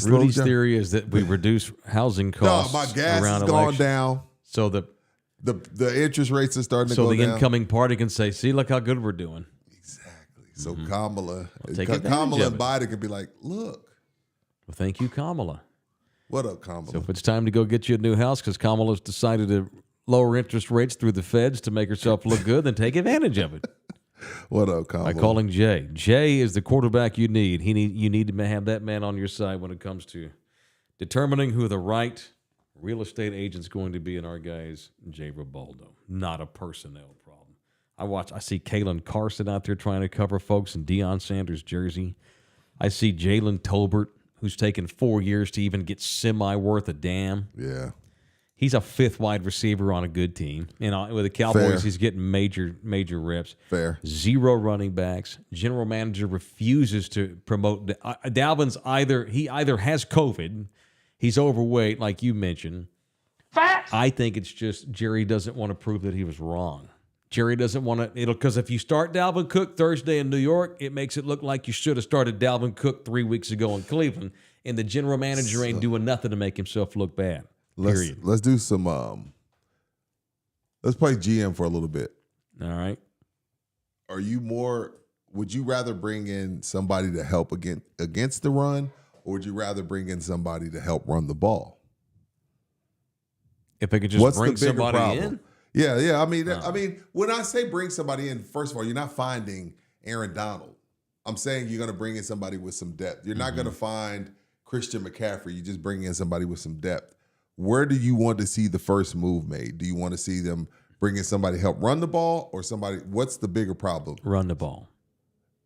Rudy's theory is that we reduce housing costs my gas around has gone election. down. So the interest rates are starting to go down. incoming party can say, see, look how good we're doing. Exactly. So Kamala take advantage and of it. Biden can be like, look. Well, thank you, Kamala. What up, Kamala? So if it's time to go get you a new house because Kamala's decided to lower interest rates through the feds to make herself look good, then take advantage of it. What up, Kamala? By calling Jay. Jay is the quarterback you need. You need to have that man on your side when it comes to determining who the right real estate agent's going to be in our guys, Jay Rebaldo. Not a personnel problem. I see Kalen Carson out there trying to cover folks in Deion Sanders' jersey. I see Jalen Tolbert, who's taken 4 years to even get worth a damn. Yeah. He's a 5th wide receiver on a good team. With the Cowboys, Fair. he's getting major reps. Fair. 0 running backs. General manager refuses to promote. Dalvin's either has COVID, he's overweight, like you mentioned. Facts. I think it's just Jerry doesn't want to prove that he was wrong. Jerry doesn't want to, because if you start Dalvin Cook Thursday in New York, it makes it look like you should have started Dalvin Cook 3 weeks ago in Cleveland, and the general manager ain't doing nothing to make himself look bad. Let's do some. Let's play GM for a little bit. All right. Are you more? Would you rather bring in somebody to help against the run, or would you rather bring in somebody to help run the ball? If I could just bring somebody in. Yeah. I mean, when I say bring somebody in, first of all, you're not finding Aaron Donald. I'm saying you're going to bring in somebody with some depth. You're not going to find Christian McCaffrey. You just bring in somebody with some depth. Where do you want to see the first move made? Do you want to see them bring in somebody to help run the ball, or somebody? What's the bigger problem? Run the ball.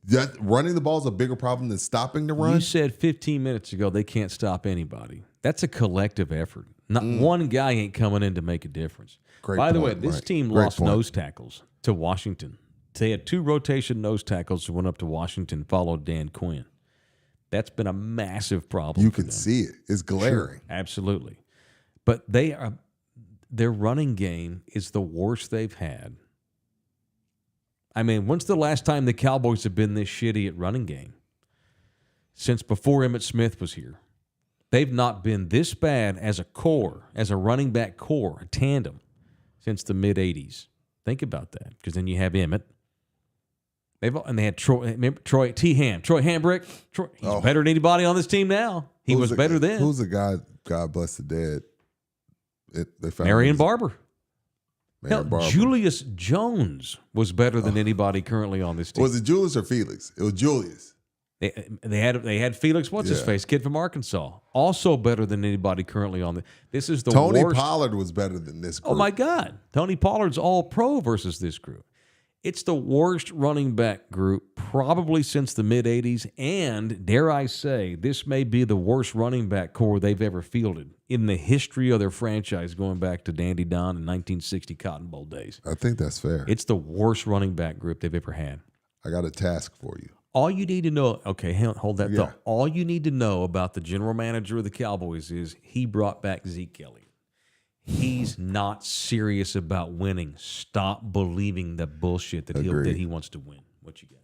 That running the ball is a bigger problem than stopping the run? You said 15 minutes ago they can't stop anybody. That's a collective effort. Not one guy ain't coming in to make a difference. By the way, this team lost nose tackles to Washington. They had 2 rotation nose tackles who went up to Washington, followed Dan Quinn. That's been a massive problem. You can see it. It's glaring. Sure, absolutely. But their running game is the worst they've had. I mean, when's the last time the Cowboys have been this shitty at running game? Since before Emmitt Smith was here. They've not been this bad as a core, as a running back core, a tandem, since the mid-'80s. Think about that, because then you have Emmitt. They had Troy Hambrick. He's better than anybody on this team now. He was better then. Who's the guy, God bless the dead? They found Marion Barber. Marion Barber. Julius Jones was better than anybody currently on this team. Was it Julius or Felix? It was Julius. They had Felix, what's his face, kid from Arkansas, also better than anybody currently on the. This is the Tony worst. Pollard was better than this group. Oh my God, Tony Pollard's all pro versus this group. It's the worst running back group probably since the mid-'80s, and dare I say, this may be the worst running back core they've ever fielded in the history of their franchise going back to Dandy Don in 1960 Cotton Bowl days. I think that's fair. It's the worst running back group they've ever had. I got a task for you. All you need to know, okay, hold that Yeah. thought. All you need to know about the general manager of the Cowboys is he brought back Zeke Elliott. He's not serious about winning. Stop believing the bullshit that he wants to win. What you got?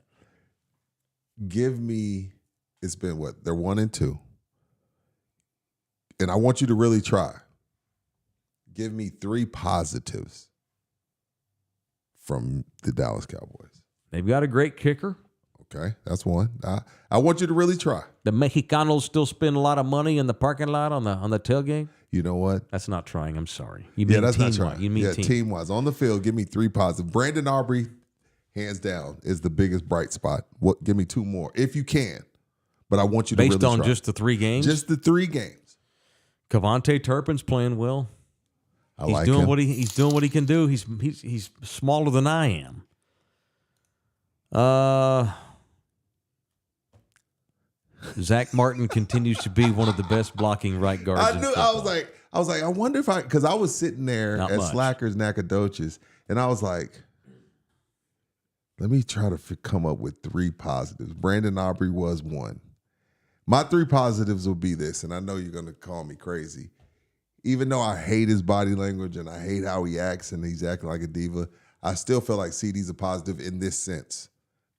Give me, it's been what? They're 1-2. And I want you to really try. Give me 3 positives from the Dallas Cowboys. They've got a great kicker. Okay, that's one. I want you to really try. The Mexicanos still spend a lot of money in the parking lot on the tailgate. You know what? That's not trying. I'm sorry. You mean That's not team-wise. trying. You mean team. Team-wise. On the field, give me 3 positives. Brandon Aubrey, hands down, is the biggest bright spot. Give me 2 more, if you can. But I want you to Based really on try. just the 3 games? Just the 3 games. Cavante Turpin's playing well. He's like him. He's doing what he can do. He's smaller than I am. Zach Martin continues to be one of the best blocking right guards. I knew. I was like, I wonder if because I was sitting there Not at much. Slackers Nacogdoches, and I was like, let me try to come up with 3 positives. Brandon Aubrey was one. My 3 positives will be this, and I know you're going to call me crazy. Even though I hate his body language and I hate how he acts and he's acting like a diva, I still feel like CD's a positive in this sense.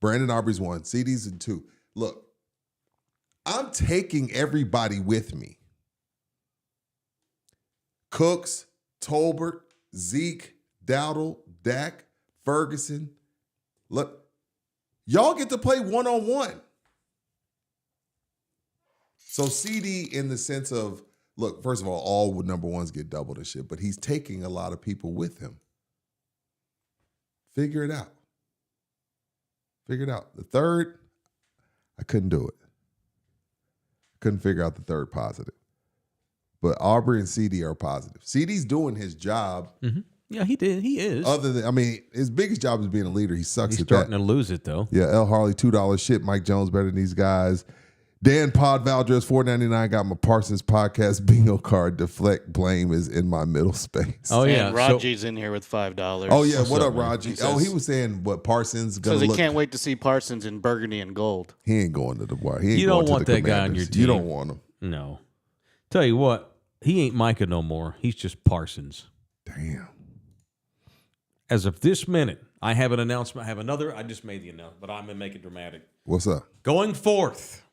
Brandon Aubrey's 1, CD's a 2. Look, I'm taking everybody with me. Cooks, Tolbert, Zeke, Dowdle, Dak, Ferguson. Look, y'all get to play one-on-one. So CD in the sense of, look, first of all number ones get doubled and shit, but he's taking a lot of people with him. Figure it out. Figure it out. The third, I couldn't do it. Couldn't figure out the third positive. But Aubrey and CD are positive. CD's doing his job. Mm-hmm. Yeah, he did. He is. Other than, his biggest job is being a leader. He sucks He's at that. starting to lose it, though. Yeah, L. Harley, $2 shit. Mike Jones better than these guys. Dan Pod Valdres, $4.99. Got my Parsons podcast bingo card. Deflect blame is in my middle space. Oh, yeah. And Raji's in here with $5. Oh, yeah. What up, man? Raji? He He was saying what Parsons going Says to he look. can't wait to see Parsons in burgundy and gold. He ain't going to the bar. He ain't You going don't to want the that guy on Commanders. your team. You don't want him. No. Tell you what, he ain't Micah no more. He's just Parsons. Damn. As of this minute, I have an announcement. I have another. I just made the announcement, but I'm going to make it dramatic. What's up? Going forth,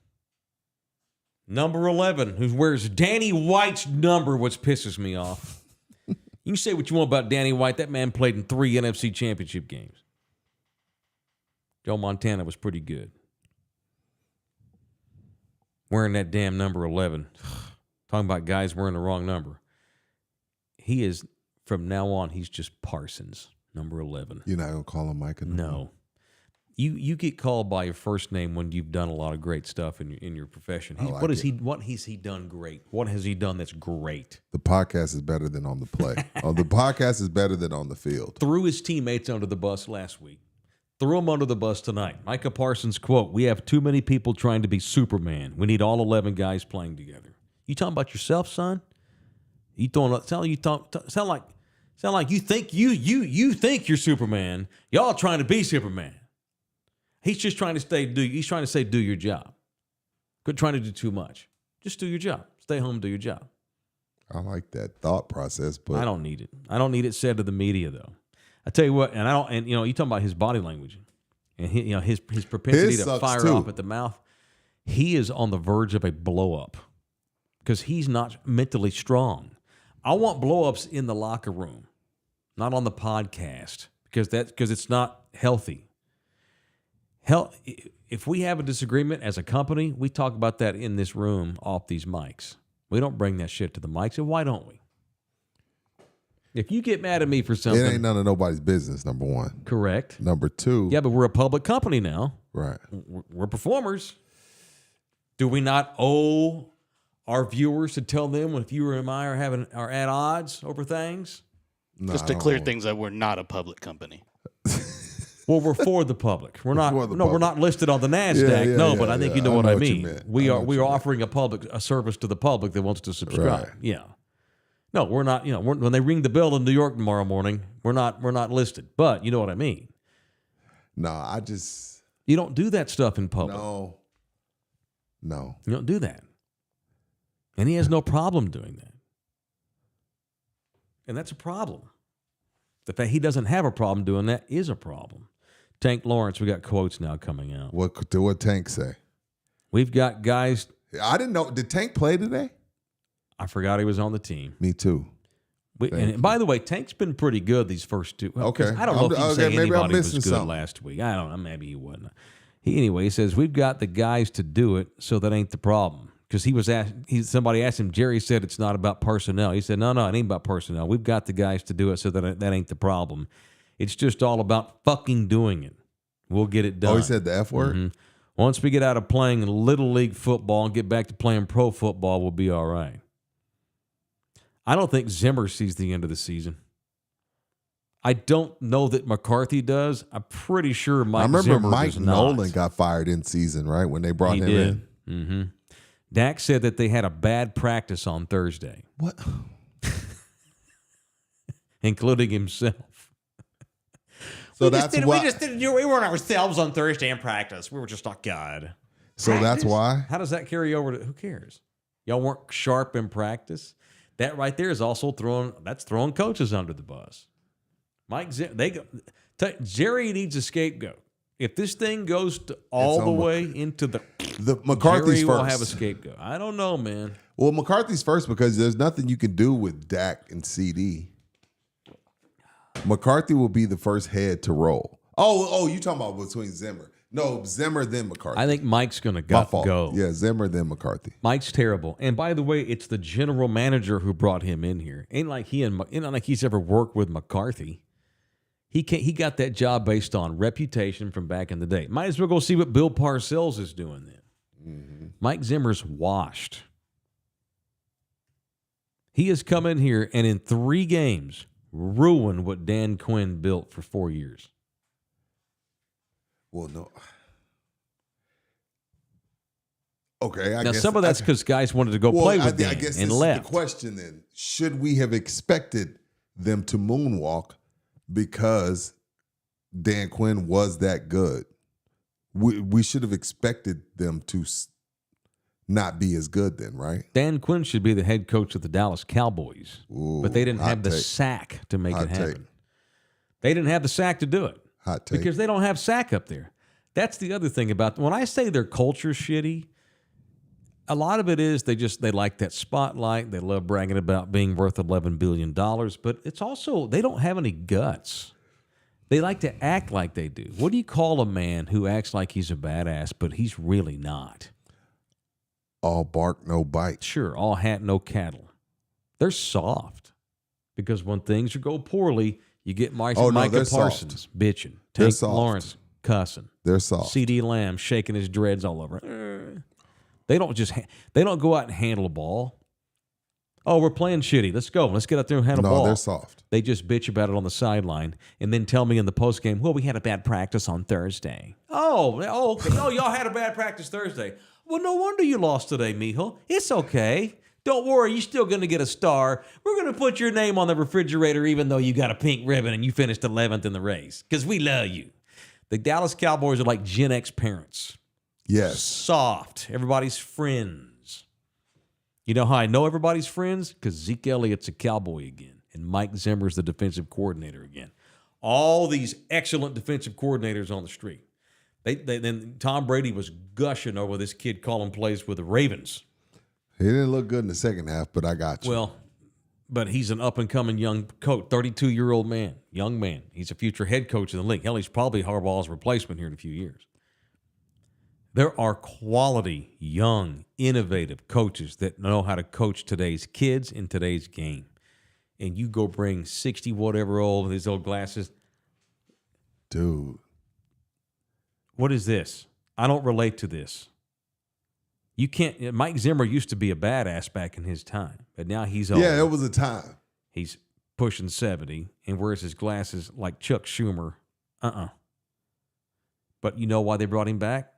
number 11, who wears Danny White's number, which pisses me off. You can say what you want about Danny White. That man played in 3 NFC championship games. Joe Montana was pretty good. Wearing that damn number 11. Talking about guys wearing the wrong number. He is, from now on, he's just Parsons, number 11. You're not going to call him Micah? No. You get called by your first name when you've done a lot of great stuff in your profession. What has he done great? What has he done that's great? The podcast is better than on the play. The podcast is better than on the field. Threw his teammates under the bus last week. Threw him under the bus tonight. Micah Parsons, quote, "We have too many people trying to be Superman. We need all 11 guys playing together." You talking about yourself, son? You sound like you think you think you're Superman. Y'all trying to be Superman. He's just trying to he's trying to say do your job. Quit trying to do too much. Just do your job. Stay home, do your job. I like that thought process, but I don't need it. I don't need it said to the media though. I tell you what, and you talking about his body language and his propensity His to sucks fire too. off at the mouth. He is on the verge of a blow up because he's not mentally strong. I want blow ups in the locker room, not on the podcast because it's not healthy. If we have a disagreement as a company, we talk about that in this room off these mics. We don't bring that shit to the mics, and why don't we? If you get mad at me for something, it ain't none of nobody's business, number one. correct. Number two, Yeah, but we're a public company now. right. We're performers. Do we not owe our viewers to tell them if you and I are at odds over things? No, Just I to don't clear know. things up, we're not a public company. Well, we're for the public. We're not. For the No, we're public. not listed on the NASDAQ. But I think you know what I you mean. meant. We I know are. what We you are meant. offering a service to the public that wants to subscribe. Right. Yeah. No, we're not. When they ring the bell in New York tomorrow morning, we're not listed. But you know what I mean. No, I just You don't do that stuff in public. no. You don't do that. And he has no problem doing that. And that's a problem. The fact he doesn't have a problem doing that is a problem. Tank Lawrence, we got quotes now coming out. What Tank say? We've got guys. I didn't know. Did Tank play today? I forgot he was on the team. Me too. And by the way, Tank's been pretty good these first two. Well, 'cause Okay. I don't know if you can say maybe I'm anybody was missing good something. last week. I don't know. Maybe he wasn't. He says, we've got the guys to do it, so that ain't the problem. Because somebody asked him, Jerry said it's not about personnel. He said, no, it ain't about personnel. We've got the guys to do it, so that ain't the problem. It's just all about fucking doing it. We'll get it done. Oh, he said the F word? Mhm. Once we get out of playing Little League football and get back to playing pro football, we'll be all right. I don't think Zimmer sees the end of the season. I don't know that McCarthy does. I'm pretty sure Mike I remember Zimmer Mike does not. Nolan got fired in season, right? When they brought He him did. in. Mm-hmm. Dak said that they had a bad practice on Thursday, What? including himself. So that's why. We weren't ourselves on Thursday in practice. We were just not good. So that's why. How does that carry over to who cares? Y'all weren't sharp in practice. That right there is also throwing coaches under the bus. Jerry needs a scapegoat. If this thing goes all the way into the McCarthy's Jerry first. will have a scapegoat. I don't know, man. Well, McCarthy's first because there's nothing you can do with Dak and CD. McCarthy will be the first head to roll. Oh, you talking about between Zimmer? No, Zimmer then McCarthy. I think Mike's going to My fault. go. Yeah, Zimmer then McCarthy. Mike's terrible. And by the way, it's the general manager who brought him in here. Ain't like he's ever worked with McCarthy. He got that job based on reputation from back in the day. Might as well go see what Bill Parcells is doing then. Mm-hmm. Mike Zimmer's washed. He has come in here and in 3 games ruined what Dan Quinn built for 4 years. Well, no. Okay, I Now guess some of that's because guys wanted to go play with Dan I guess and this left. is the question then. Should we have expected them to moonwalk because Dan Quinn was that good? We should have expected them to not be as good then, right? Dan Quinn should be the head coach of the Dallas Cowboys, Ooh, but they didn't hot have the take. sack to make Hot it happen. take. They didn't have the sack to do it Hot take. because they don't have sack up there. That's the other thing about when I say their culture's shitty. A lot of it is they like that spotlight. They love bragging about being worth $11 billion, but it's also they don't have any guts. They like to act like they do. What do you call a man who acts like he's a badass, but he's really not? All bark, no bite. Sure, all hat, no cattle. They're soft because when things go poorly, you get Micah they're Parsons bitching, They're Tank soft. Lawrence cussing, They're soft. CD Lamb shaking his dreads all over. They don't go out and handle a ball. Oh, we're playing shitty. Let's go. Let's get out there and handle a ball. No, they're soft. They just bitch about it on the sideline and then tell me in the postgame, well, we had a bad practice on Thursday. Oh, okay. Oh, y'all had a bad practice Thursday. Well, no wonder you lost today, mijo. It's okay. Don't worry. You're still going to get a star. We're going to put your name on the refrigerator even though you got a pink ribbon and you finished 11th in the race because we love you. The Dallas Cowboys are like Gen X parents. Yes. Soft. Everybody's friends. You know how I know everybody's friends? Because Zeke Elliott's a Cowboy again, and Mike Zimmer's the defensive coordinator again. All these excellent defensive coordinators on the street. Then Tom Brady was gushing over this kid calling plays with the Ravens. He didn't look good in the second half, but I got you. Well, but he's an up-and-coming young coach, 32-year-old man, young man. He's a future head coach in the league. Hell, he's probably Harbaugh's replacement here in a few years. There are quality, young, innovative coaches that know how to coach today's kids in today's game. And you go bring 60-whatever-old, these old glasses. Dude. What is this? I don't relate to this. You can't. Mike Zimmer used to be a badass back in his time, but now he's old. Yeah, it was a time. He's pushing 70 and wears his glasses like Chuck Schumer. But you know why they brought him back?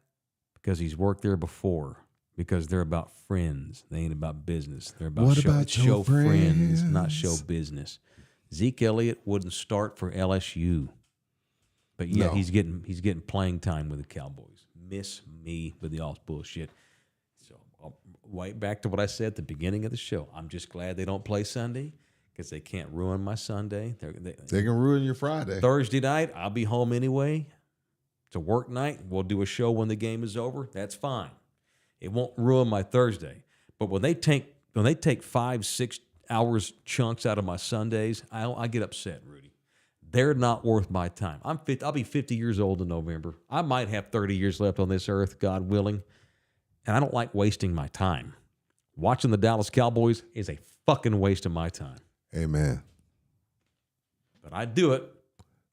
Because he's worked there before. Because they're about friends. They ain't about business. They're about show friends, not show business. Zeke Elliott wouldn't start for LSU. But yeah, No. he's getting playing time with the Cowboys. Miss me with the all bullshit. So right back to what I said at the beginning of the show. I'm just glad they don't play Sunday because they can't ruin my Sunday. They can ruin your Friday. Thursday night, I'll be home anyway. It's a work night. We'll do a show when the game is over. That's fine. It won't ruin my Thursday. But when they take 5-6 hours chunks out of my Sundays, I get upset, Rudy. They're not worth my time. I'll be 50 years old in November. I might have 30 years left on this earth, God willing. And I don't like wasting my time. Watching the Dallas Cowboys is a fucking waste of my time. Amen. But I do it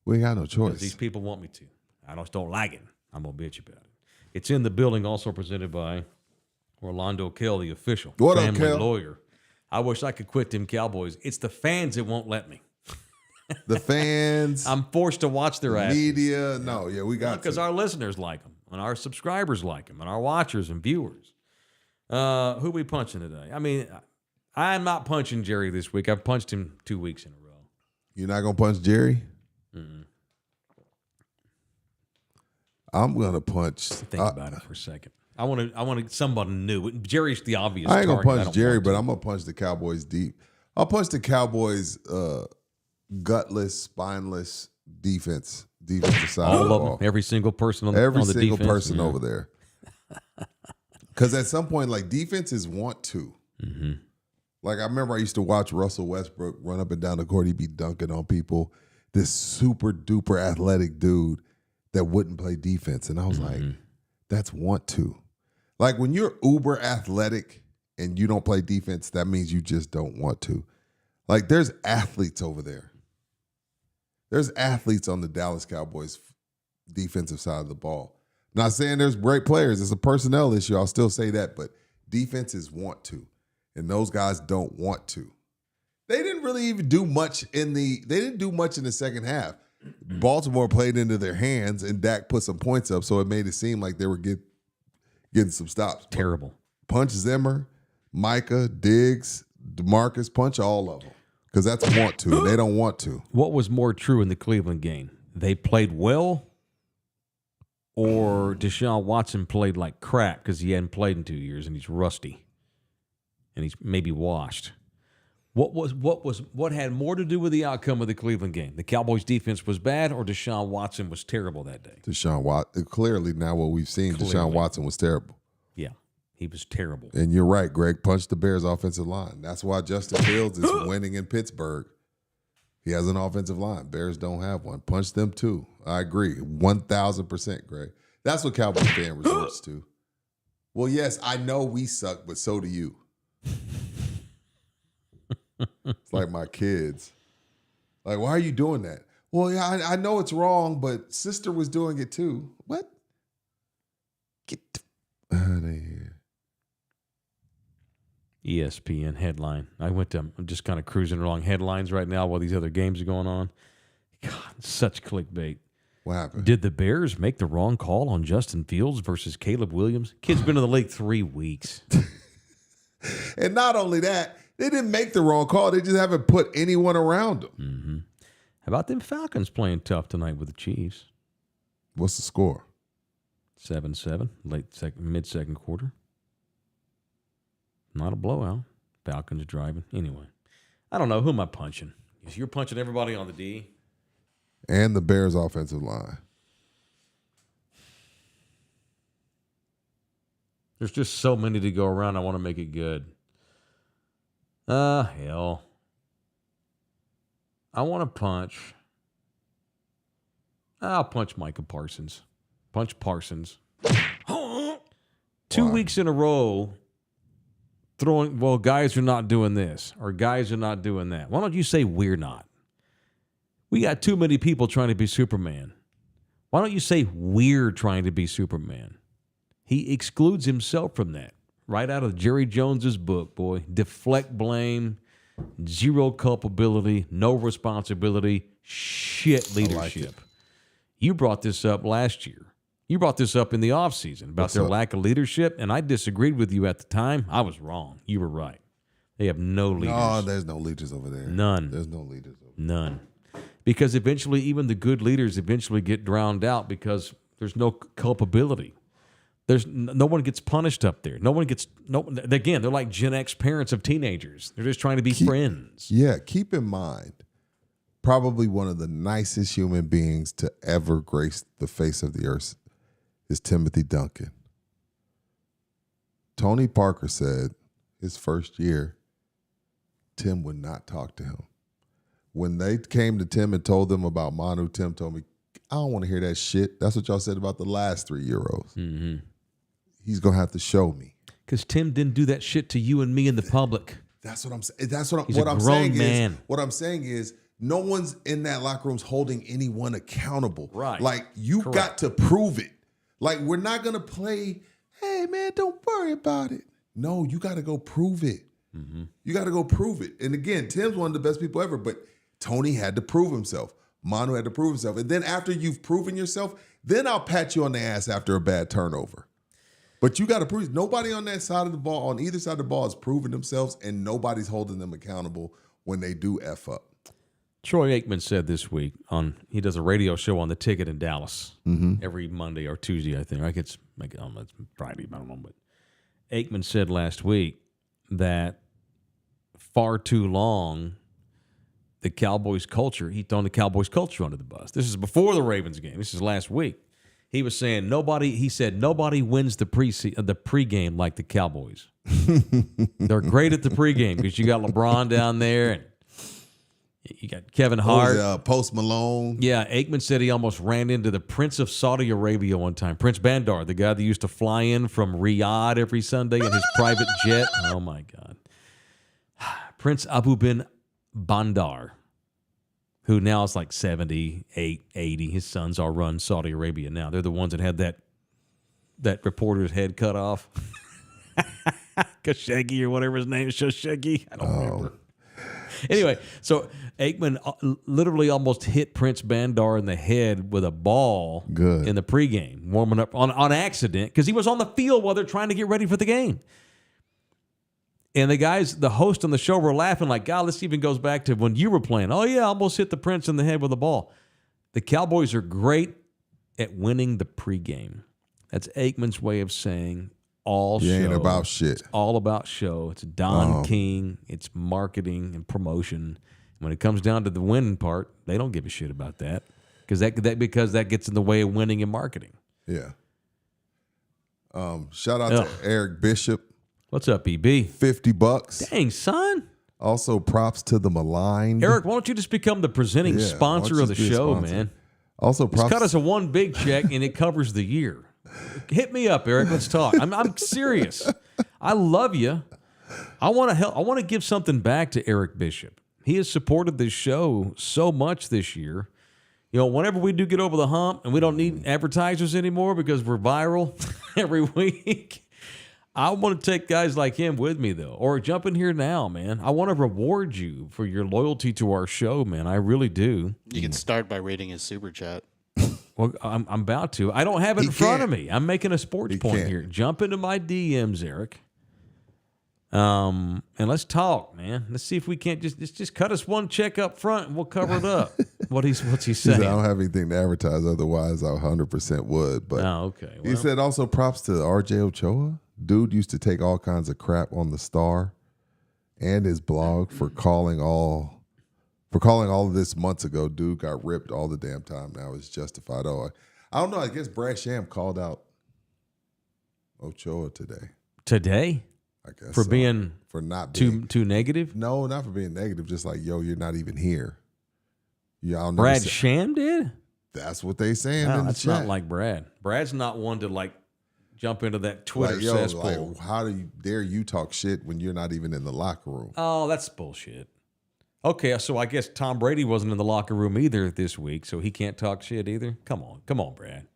We ain't got no because choice. these people want me to. I just don't like it. I'm going to bitch about it. It's in the building, also presented by Orlando Kell, the official What up, family Kell? lawyer. I wish I could quit them Cowboys. It's the fans that won't let me. The fans, I'm forced to watch their ass media. No, yeah, we got because to. our listeners like them, and our subscribers like them, and our watchers and viewers. Who we punching today? I mean, I'm not punching Jerry this week. I've punched him 2 weeks in a row. You're not going to punch Jerry? I'm going to punch. Think about it for a second. I want somebody new. Jerry's the obvious. I ain't going to target. punch Jerry, but I'm going to punch the Cowboys deep. I'll punch the Cowboys gutless, spineless defensive side all of the of ball. them, every single person on Every on the single defense. person Yeah. over there. Because at some point, like, defenses want to. Mm-hmm. Like, I remember I used to watch Russell Westbrook run up and down the court. He'd be dunking on people. This super duper athletic dude that wouldn't play defense. And I was like, that's want to. Like, when you're uber athletic and you don't play defense, that means you just don't want to. Like, there's athletes over there. There's athletes on the Dallas Cowboys defensive side of the ball. Not saying there's great players. It's a personnel issue. I'll still say that. But defenses want to. And those guys don't want to. They didn't really even do much in the second half. Baltimore played into their hands, and Dak put some points up, so it made it seem like they were getting some stops. Terrible. Punch Zimmer, Micah, Diggs, DeMarcus, punch all of them. Because that's want to, and they don't want to. What was more true in the Cleveland game? They played well, or Deshaun Watson played like crap because he hadn't played in 2 years and he's rusty, and he's maybe washed. What had more to do with the outcome of the Cleveland game? The Cowboys' defense was bad, or Deshaun Watson was terrible that day? Deshaun Watson, clearly now what we've seen, Deshaun Watson was terrible. Yeah, he was terrible. And you're right, Greg. Punch the Bears' offensive line. That's why Justin Fields is winning in Pittsburgh. He has an offensive line. Bears don't have one. Punch them too. I agree. 1,000%, Greg. That's what Cowboys fan resorts to. Well, yes, I know we suck, but so do you. It's like my kids. Like, why are you doing that? Well, yeah, I know it's wrong, but sister was doing it too. What? Get out of here. ESPN headline. I'm just kind of cruising along headlines right now while these other games are going on. God, such clickbait. What happened? Did the Bears make the wrong call on Justin Fields versus Caleb Williams? Kid's been in the league 3 weeks. And not only that, they didn't make the wrong call. They just haven't put anyone around them. Mm-hmm. How about them Falcons playing tough tonight with the Chiefs? What's the score? 7-7, mid-second quarter. Not a blowout. Falcons driving. Anyway, I don't know. Who am I punching? You're punching everybody on the D. And the Bears' offensive line. There's just so many to go around. I want to make it good. Hell. I want to punch. I'll punch Micah Parsons. Punch Parsons. 2 weeks in a row throwing, well, guys are not doing this or guys are not doing that. Why don't you say we're not? We got too many people trying to be Superman. Why don't you say we're trying to be Superman? He excludes himself from that. Right out of Jerry Jones's book, boy. Deflect blame, zero culpability, no responsibility, shit leadership. You brought this up last year. You brought this up in the offseason about What's their up? lack of leadership, and I disagreed with you at the time. I was wrong. You were right. They have no leaders. No, there's no leaders over there. None. There's no leaders over there. None. Because eventually, even the good leaders eventually get drowned out because there's no culpability. There's no one gets punished up there. No one gets Again, they're like Gen X parents of teenagers. They're just trying to be friends. Yeah, keep in mind, probably one of the nicest human beings to ever grace the face of the earth is Timothy Duncan. Tony Parker said his first year, Tim would not talk to him. When they came to Tim and told them about Manu, Tim told me, I don't want to hear that shit. That's what y'all said about the last 3 Euros. Mm-hmm. He's going to have to show me. Because Tim didn't do that shit to you and me in the public. That's what I'm saying. That's what He's what a I'm grown saying man. is what I'm saying is no one's in that locker room holding anyone accountable. Right. Like you Correct. got to prove it. Like we're not gonna play, hey man, don't worry about it. No, you gotta go prove it. Mm-hmm. You gotta go prove it. And again, Tim's one of the best people ever, but Tony had to prove himself. Manu had to prove himself. And then after you've proven yourself, then I'll pat you on the ass after a bad turnover. But you got to prove nobody on that side of the ball, on either side of the ball, is proving themselves, and nobody's holding them accountable when they do F up. Troy Aikman said this week he does a radio show on the Ticket in Dallas every Monday or Tuesday, I think. It's Friday, I don't know. But Aikman said last week that far too long the Cowboys culture, he thrown the Cowboys culture under the bus. This is before the Ravens game. This is last week. He was saying nobody wins the pregame like the Cowboys. They're great at the pregame because you got LeBron down there and you got Kevin Hart. Post Malone. Yeah, Aikman said he almost ran into the Prince of Saudi Arabia one time. Prince Bandar, the guy that used to fly in from Riyadh every Sunday in his private jet. Oh, my God. Prince Abu bin Bandar, who now is like 78, 80. His sons all run Saudi Arabia now. They're the ones that had that reporter's head cut off. Khashoggi or whatever his name is, Khashoggi. I don't remember. Anyway, so Aikman literally almost hit Prince Bandar in the head with a ball in the pregame, warming up on accident because he was on the field while they're trying to get ready for the game. And the host on the show were laughing like, God, this even goes back to when you were playing. Oh, yeah, I almost hit the Prince in the head with a ball. The Cowboys are great at winning the pregame. That's Aikman's way of saying all show. Ain't about shit. It's all about show. It's Don King. It's marketing and promotion. When it comes down to the winning part, they don't give a shit about that because that gets in the way of winning and marketing. Yeah. Shout out to Eric Bishop. What's up, EB? $50. Dang, son. Also, props to the maligned. Eric, why don't you just become the presenting sponsor of the show, man? Also, props. Just cut us a one big check and it covers the year. Hit me up, Eric. Let's talk. I'm serious. I love you. I want to help. I want to give something back to Eric Bishop. He has supported this show so much this year. You know, whenever we do get over the hump and we don't need advertisers anymore because we're viral every week, I want to take guys like him with me, though, or jump in here now, man. I want to reward you for your loyalty to our show, man. I really do. You can start by rating his super chat. Well, I'm about to. I don't have it in front of me. I'm making a sports point here. Jump into my DMs, Eric. And let's talk, man. Let's see if we can't just cut us one check up front and we'll cover it up. What's he saying? I don't have anything to advertise. Otherwise, I 100% would. But okay. He said also props to RJ Ochoa. Dude used to take all kinds of crap on the Star and his blog for calling all of this months ago. Dude got ripped all the damn time. Now it's justified. Oh, I don't know. I guess Brad Sham called out Ochoa today. Today? I guess for not being too negative? No, not for being negative. Just like, yo, you're not even here. Yeah, Brad Sham did? That's what they saying No, in the that's chat. not like Brad. Brad's not one to like jump into that Twitter cesspool. Like, how dare you talk shit when you're not even in the locker room? Oh, that's bullshit. Okay, so I guess Tom Brady wasn't in the locker room either this week, so he can't talk shit either. Come on, Brad.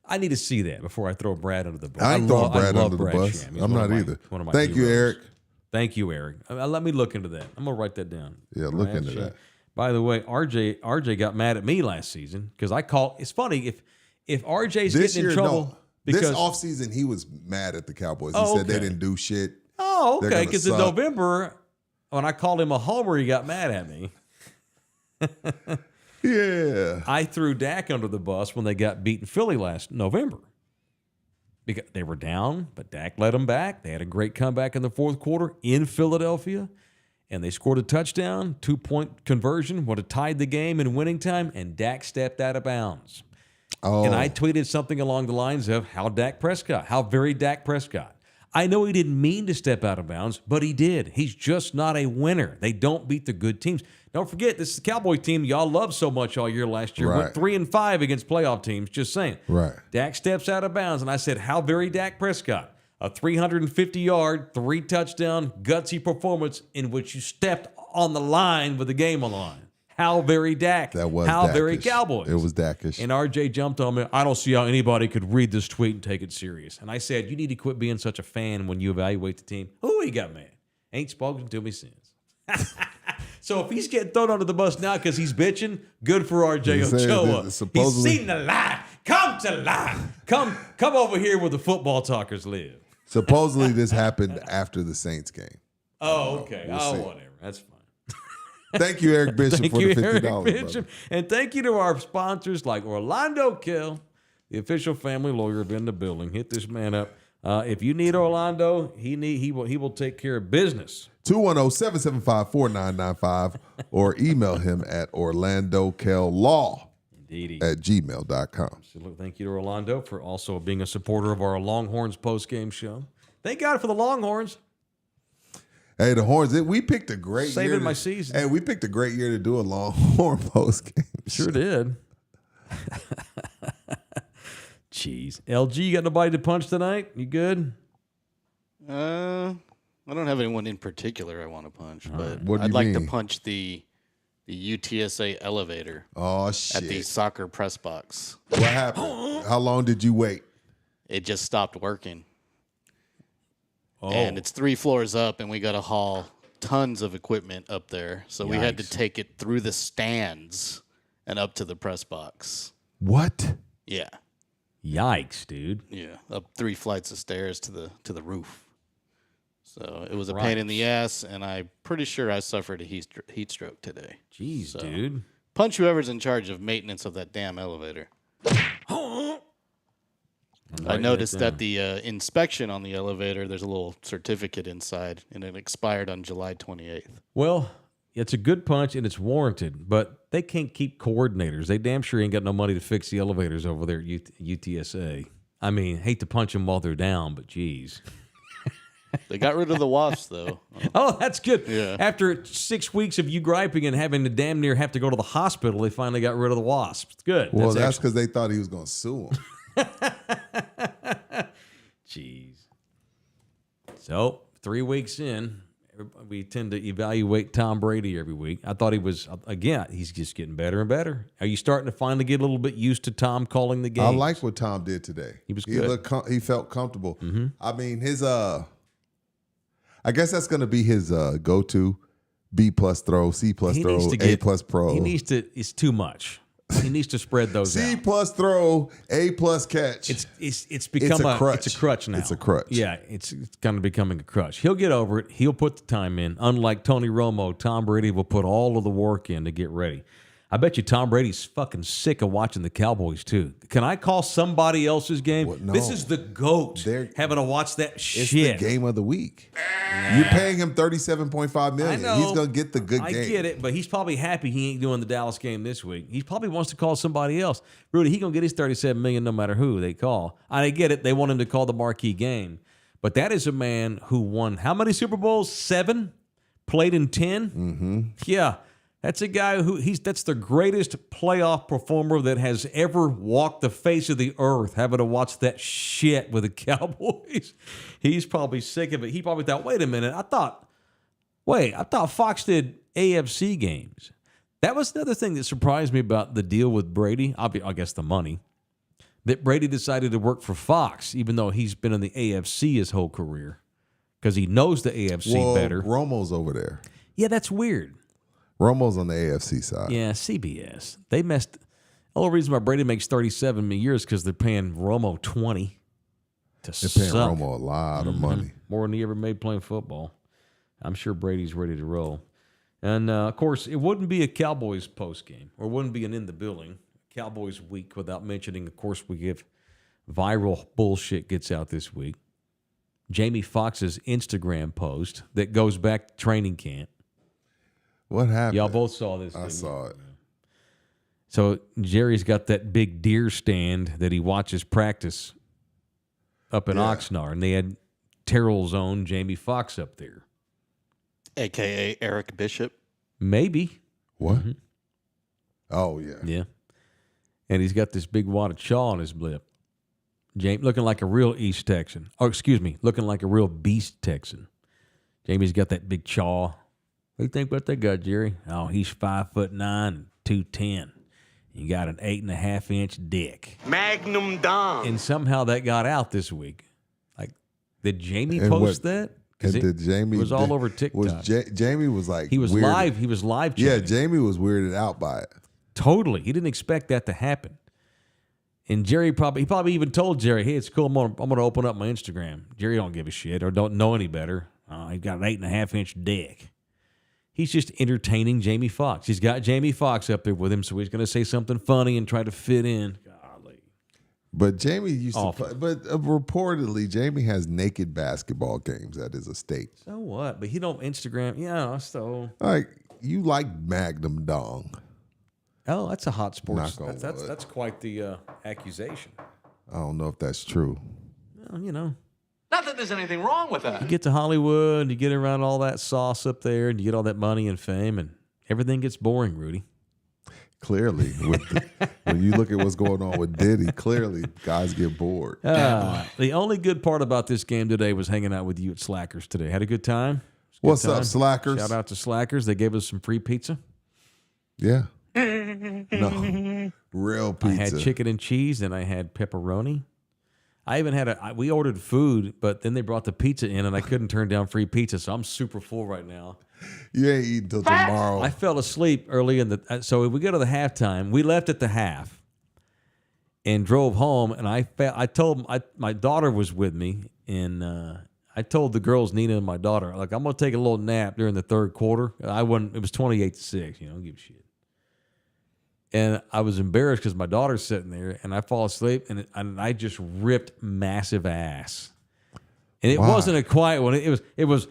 I need to see that before I throw Brad under the bus. I ain't throwing Brad under the bus. Sham. I'm not either. One of my Thank you, heroes. Eric. Thank you, Eric. Let me look into that. I'm gonna write that down. Yeah, look into that. By the way, RJ got mad at me last season because I called. It's funny if RJ's This getting year, in trouble no. because This offseason, he was mad at the Cowboys. He said they didn't do shit. oh, They're okay, gonna because in suck. November when I called him a homer, he got mad at me. Yeah. I threw Dak under the bus when they got beaten Philly last November. Because they were down, but Dak led them back. They had a great comeback in the fourth quarter in Philadelphia, and they scored a touchdown, 2-point conversion, would have tied the game in winning time, and Dak stepped out of bounds. Oh. And I tweeted something along the lines of, how very Dak Prescott. I know he didn't mean to step out of bounds, but he did. He's just not a winner. They don't beat the good teams. Don't forget, this is the Cowboy team y'all loved so much all year last year. Right. Went 3-5 against playoff teams, just saying. Right. Dak steps out of bounds, and I said, how very Dak Prescott. A 350-yard, 3-touchdown, gutsy performance in which you stepped on the line with the game on the line. How very Dak. That was how Dak-ish. very Cowboys. It was Dak-ish. And RJ jumped on me. I don't see how anybody could read this tweet and take it serious. And I said, you need to quit being such a fan when you evaluate the team. Ooh, he got mad. Ain't spoken to me since. So if he's getting thrown under the bus now because he's bitching, good for RJ Ochoa. He's seen the line. Come to the line. Come over here where the football talkers live. Supposedly this happened after the Saints game. Oh, okay. We'll see. Whatever. That's fine. Thank you, Eric Bishop, Thank for you, the $50. Eric brother. Bishop. And thank you to our sponsors like Orlando Kell, the official family lawyer in the building. Hit this man up. If you need Orlando, he will take care of business. 210-775-4995 or email him at orlandokell.law@gmail.com. So thank you to Orlando for also being a supporter of our Longhorns post-game show. Thank God for the Longhorns. Hey, the Horns, we picked a great year. Saving my season. Hey, we picked a great year to do a Longhorn post game. Sure did. Jeez. LG, you got nobody to punch tonight? You good? I don't have anyone in particular I want to punch, but What do I'd you like mean? to punch the UTSA elevator Oh, shit. at the soccer press box. What happened? How long did you wait? It just stopped working. Oh. And it's 3 floors up, and we got to haul tons of equipment up there. So we had to Yikes. take it through the stands and up to the press box. What? Yeah. Yikes, dude. Yeah. Up 3 flights of stairs to the roof. So it was a Right. pain in the ass, and I'm pretty sure I suffered a heat stroke today. Jeez, So, dude. punch whoever's in charge of maintenance of that damn elevator. I noticed that the inspection on the elevator, there's a little certificate inside, and it expired on July 28th. Well, it's a good punch and it's warranted, but they can't keep coordinators. They damn sure ain't got no money to fix the elevators over there at UTSA. I mean, hate to punch them while they're down, but geez. They got rid of the wasps, though. Oh, that's good. Yeah. After 6 weeks of you griping and having to damn near have to go to the hospital, they finally got rid of the wasps. Good. Well, that's excellent. because they thought he was going to sue him. Jeez. So 3 weeks in, we tend to evaluate Tom Brady every week. I thought he was, again, he's just getting better and better. Are you starting to finally get a little bit used to Tom calling the game? I like what Tom did today. He was good. He felt comfortable. I mean, his I guess that's going to be his go-to B+ throw, C+ throw, A+ pro. He needs to. It's too much. He needs to spread those C+ out. throw, A+ catch. It's become a crutch. It's a crutch now. It's a crutch. Yeah, it's kind of becoming a crutch. He'll get over it. He'll put the time in. Unlike Tony Romo, Tom Brady will put all of the work in to get ready. I bet you Tom Brady's fucking sick of watching the Cowboys too. Can I call somebody else's game? Well, no. This is the GOAT having to watch that It's shit. the game of the week. You're paying him $37.5 million. I know. He's going to get the good game. I get it, but he's probably happy he ain't doing the Dallas game this week. He probably wants to call somebody else. Rudy, he going to get his $37 million no matter who they call. I get it. They want him to call the marquee game. But that is a man who won how many Super Bowls? 7? Played in 10? Mm-hmm. Yeah. That's a guy that's the greatest playoff performer that has ever walked the face of the earth, having to watch that shit with the Cowboys. He's probably sick of it. He probably thought, wait a minute, I thought Foxx did AFC games. That was another thing that surprised me about the deal with Brady. I guess the money. That Brady decided to work for Foxx, even though he's been in the AFC his whole career, because he knows the AFC better. Romo's over there. Yeah, that's weird. Romo's on the AFC side. Yeah, CBS. They messed. only reason why Brady makes $37 a year is because they're paying Romo $20 to They're paying suck. Romo a lot of money. More than he ever made playing football. I'm sure Brady's ready to roll. And, of course, it wouldn't be a Cowboys postgame or wouldn't be an In the Building Cowboys week without mentioning, of course, we give viral bullshit gets out this week. Jamie Foxx's Instagram post that goes back to training camp. What happened? Y'all both saw this. I saw it. So Jerry's got that big deer stand that he watches practice up in Oxnard, and they had Terrell's own Jamie Foxx up there. A.K.A. Eric Bishop. Maybe. What? Oh, yeah. Yeah. And he's got this big wad of chaw on his lip. Jamie looking like a real East Texan. Oh, excuse me, looking like a real Beast Texan. Jamie's got that big chaw. What do you think about that guy, Jerry? Oh, he's 5'9" and 210. You got an 8.5-inch dick. Magnum Dom. And somehow that got out this week. Like, did Jamie And post what- that? And did Jamie? It was all over TikTok. Jamie was like He was weirded- live. He was live Yeah, chatting. Jamie was weirded out by it. Totally. He didn't expect that to happen. And Jerry probably even told Jerry, hey, it's cool. I'm gonna open up my Instagram. Jerry don't give a shit or don't know any better. He's got an 8.5-inch dick. He's just entertaining Jamie Foxx. He's got Jamie Foxx up there with him, so he's going to say something funny and try to fit in. Golly. But Jamie used Awful. to play. But reportedly, Jamie has naked basketball games at his estate. So what? But he don't Instagram. Yeah, so. Like, you like Magnum Dong. Oh, that's a hot sports. Knock on wood. That's quite the accusation. I don't know if that's true. Well, you know. Not that there's anything wrong with that. You get to Hollywood, you get around all that sauce up there, and you get all that money and fame, and everything gets boring, Rudy. Clearly, when you look at what's going on with Diddy, clearly guys get bored. The only good part about this game today was hanging out with you at Slackers today. Had a good time? What's up, Slackers? Shout out to Slackers. They gave us some free pizza. Yeah. No. Real pizza. I had chicken and cheese, and I had pepperoni. I even had we ordered food, but then they brought the pizza in, and I couldn't turn down free pizza, so I'm super full right now. You ain't eating till tomorrow. I fell asleep early in the. So we go to the halftime. We left at the half, and drove home. And I told my daughter was with me, and I told the girls, Nina and my daughter, like, I'm gonna take a little nap during the third quarter. I wouldn't. It was 28-6. You know, don't give a shit. And I was embarrassed because my daughter's sitting there, and I fall asleep, and I just ripped massive ass. And it wasn't a quiet one. It was.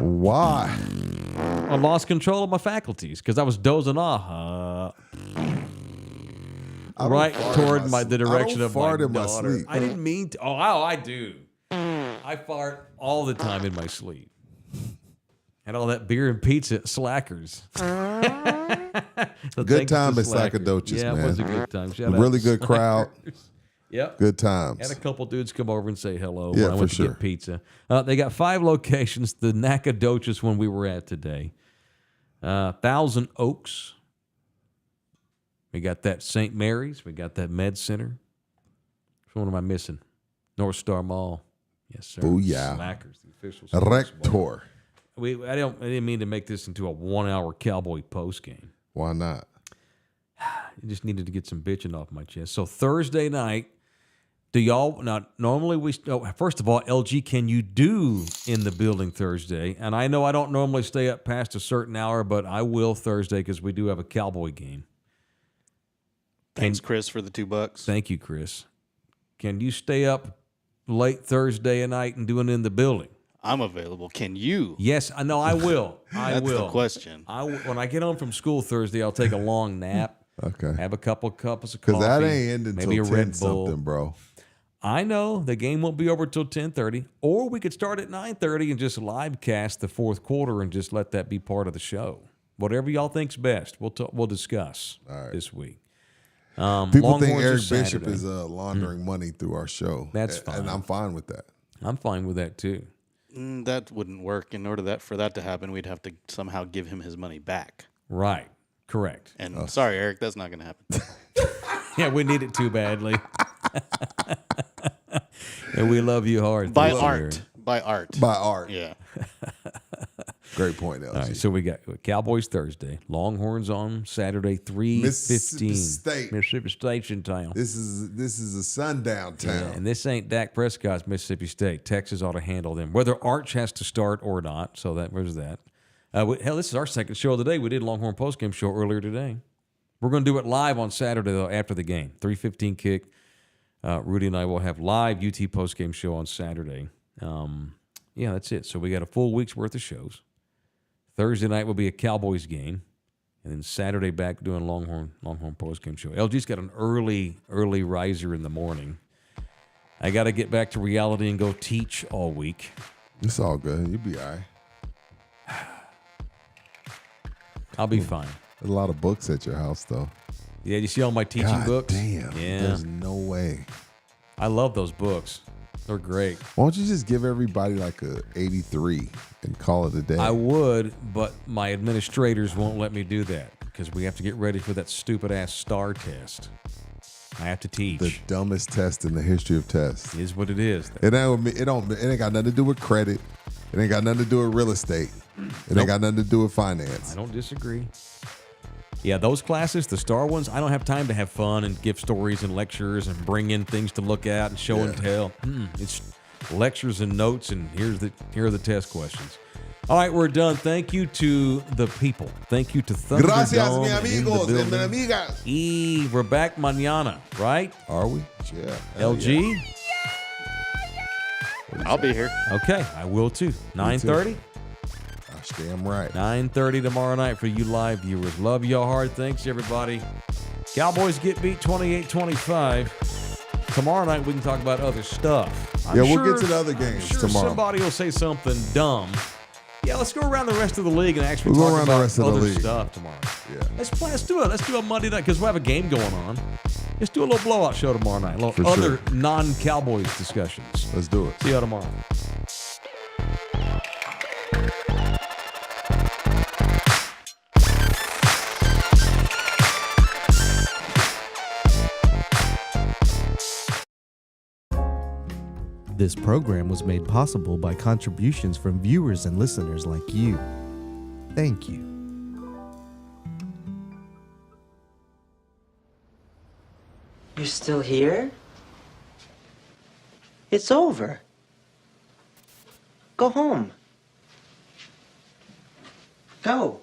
Why? I lost control of my faculties because I was dozing off. Right toward the direction of my daughter. Sleep. I didn't mean to. Oh, I do. I fart all the time in my sleep. And all that beer and pizza at Slackers. So Good thank you time to at Slackers. Sacadocious, Yeah, man. it was a good time. Shout out Really to good crowd. Slackers. Yep. Good times. Had a couple dudes come over and say hello Yeah, when I went for to sure. get pizza. They got 5 locations. The Nacogdoches one we were at today. Thousand Oaks. We got that St. Mary's. We got that Med Center. Which one am I missing? North Star Mall. Yes, sir. Booyah. Slackers, the official sports bar. Rector. I didn't mean to make this into a 1-hour Cowboy post game. Why not? I just needed to get some bitching off my chest. So Thursday night, do y'all now? Normally first of all, LG, can you do in the building Thursday? And I know I don't normally stay up past a certain hour, but I will Thursday because we do have a Cowboy game. Thanks, Chris, for the $2. Thank you, Chris. Can you stay up late Thursday night and do it in the building? I'm available. Can you? Yes, I know I will. That's the question. When I get home from school Thursday, I'll take a long nap. Okay. Have a couple cups of coffee. Because that ain't ending maybe until a 10 Red Bull. something, bro. I know the game won't be over till 10:30, or we could start at 9:30 and just live cast the fourth quarter and just let that be part of the show. Whatever y'all think's best, we'll discuss this week. People think Longhorns Eric is Bishop Saturday. is laundering money through our show. That's fine. And I'm fine with that. I'm fine with that too. That wouldn't work. In order for that to happen, we'd have to somehow give him his money back. Right. Correct. And sorry, Eric, that's not going to happen. Yeah, we need it too badly. And we love you hard. By this art. year. By art. By art. Yeah. Great point, LG. All right, so we got Cowboys Thursday, Longhorns on Saturday, 3:15. Mississippi State. Mississippi State's in town. This is a sundown town. Yeah, and this ain't Dak Prescott's Mississippi State. Texas ought to handle them, whether Arch has to start or not. So where's that? Hell, this is our second show of the day. We did a Longhorn postgame show earlier today. We're going to do it live on Saturday, though, after the game. 3:15 kick. Rudy and I will have live UT postgame show on Saturday. Yeah, that's it. So we got a full week's worth of shows. Thursday night will be a Cowboys game. And then Saturday back doing Longhorn postgame show. LG's got an early riser in the morning. I got to get back to reality and go teach all week. It's all good. You'll be all right. I'll be fine. There's a lot of books at your house, though. Yeah, you see all my teaching books? Damn. Yeah. There's no way. I love those books. They're great. Why don't you just give everybody like a 83 and call it a day? I would, but my administrators won't let me do that because we have to get ready for that stupid-ass STAR test. I have to teach. The dumbest test in the history of tests. Is what it is. It ain't got nothing to do with credit. It ain't got nothing to do with real estate. It ain't got nothing to do with finance. I don't disagree. Yeah, those classes, the STAR ones, I don't have time to have fun and give stories and lectures and bring in things to look at and show and tell. It's lectures and notes, and here are the test questions. All right, we're done. Thank you to the people. Thank you to Thunderdome. Gracias, mi amigos and mi amigas. We're back mañana, right? Are we? Yeah. LG? Yeah. I'll be here. Okay, I will too. 9:30? Damn right. 9:30 tomorrow night for you live viewers. Love y'all hard. Thanks, everybody. Cowboys get beat 28-25. Tomorrow night we can talk about other stuff. We'll get to the other games tomorrow. Somebody will say something dumb. Yeah, let's go around the rest of the league and actually We'll go talk around the about rest of the other league. stuff tomorrow. Yeah. Let's do it. Let's do a Monday night because we have a game going on. Let's do a little blowout show tomorrow night. A little For other sure. non-Cowboys discussions. Let's do it. See you tomorrow. This program was made possible by contributions from viewers and listeners like you. Thank you. You're still here? It's over. Go home. Go.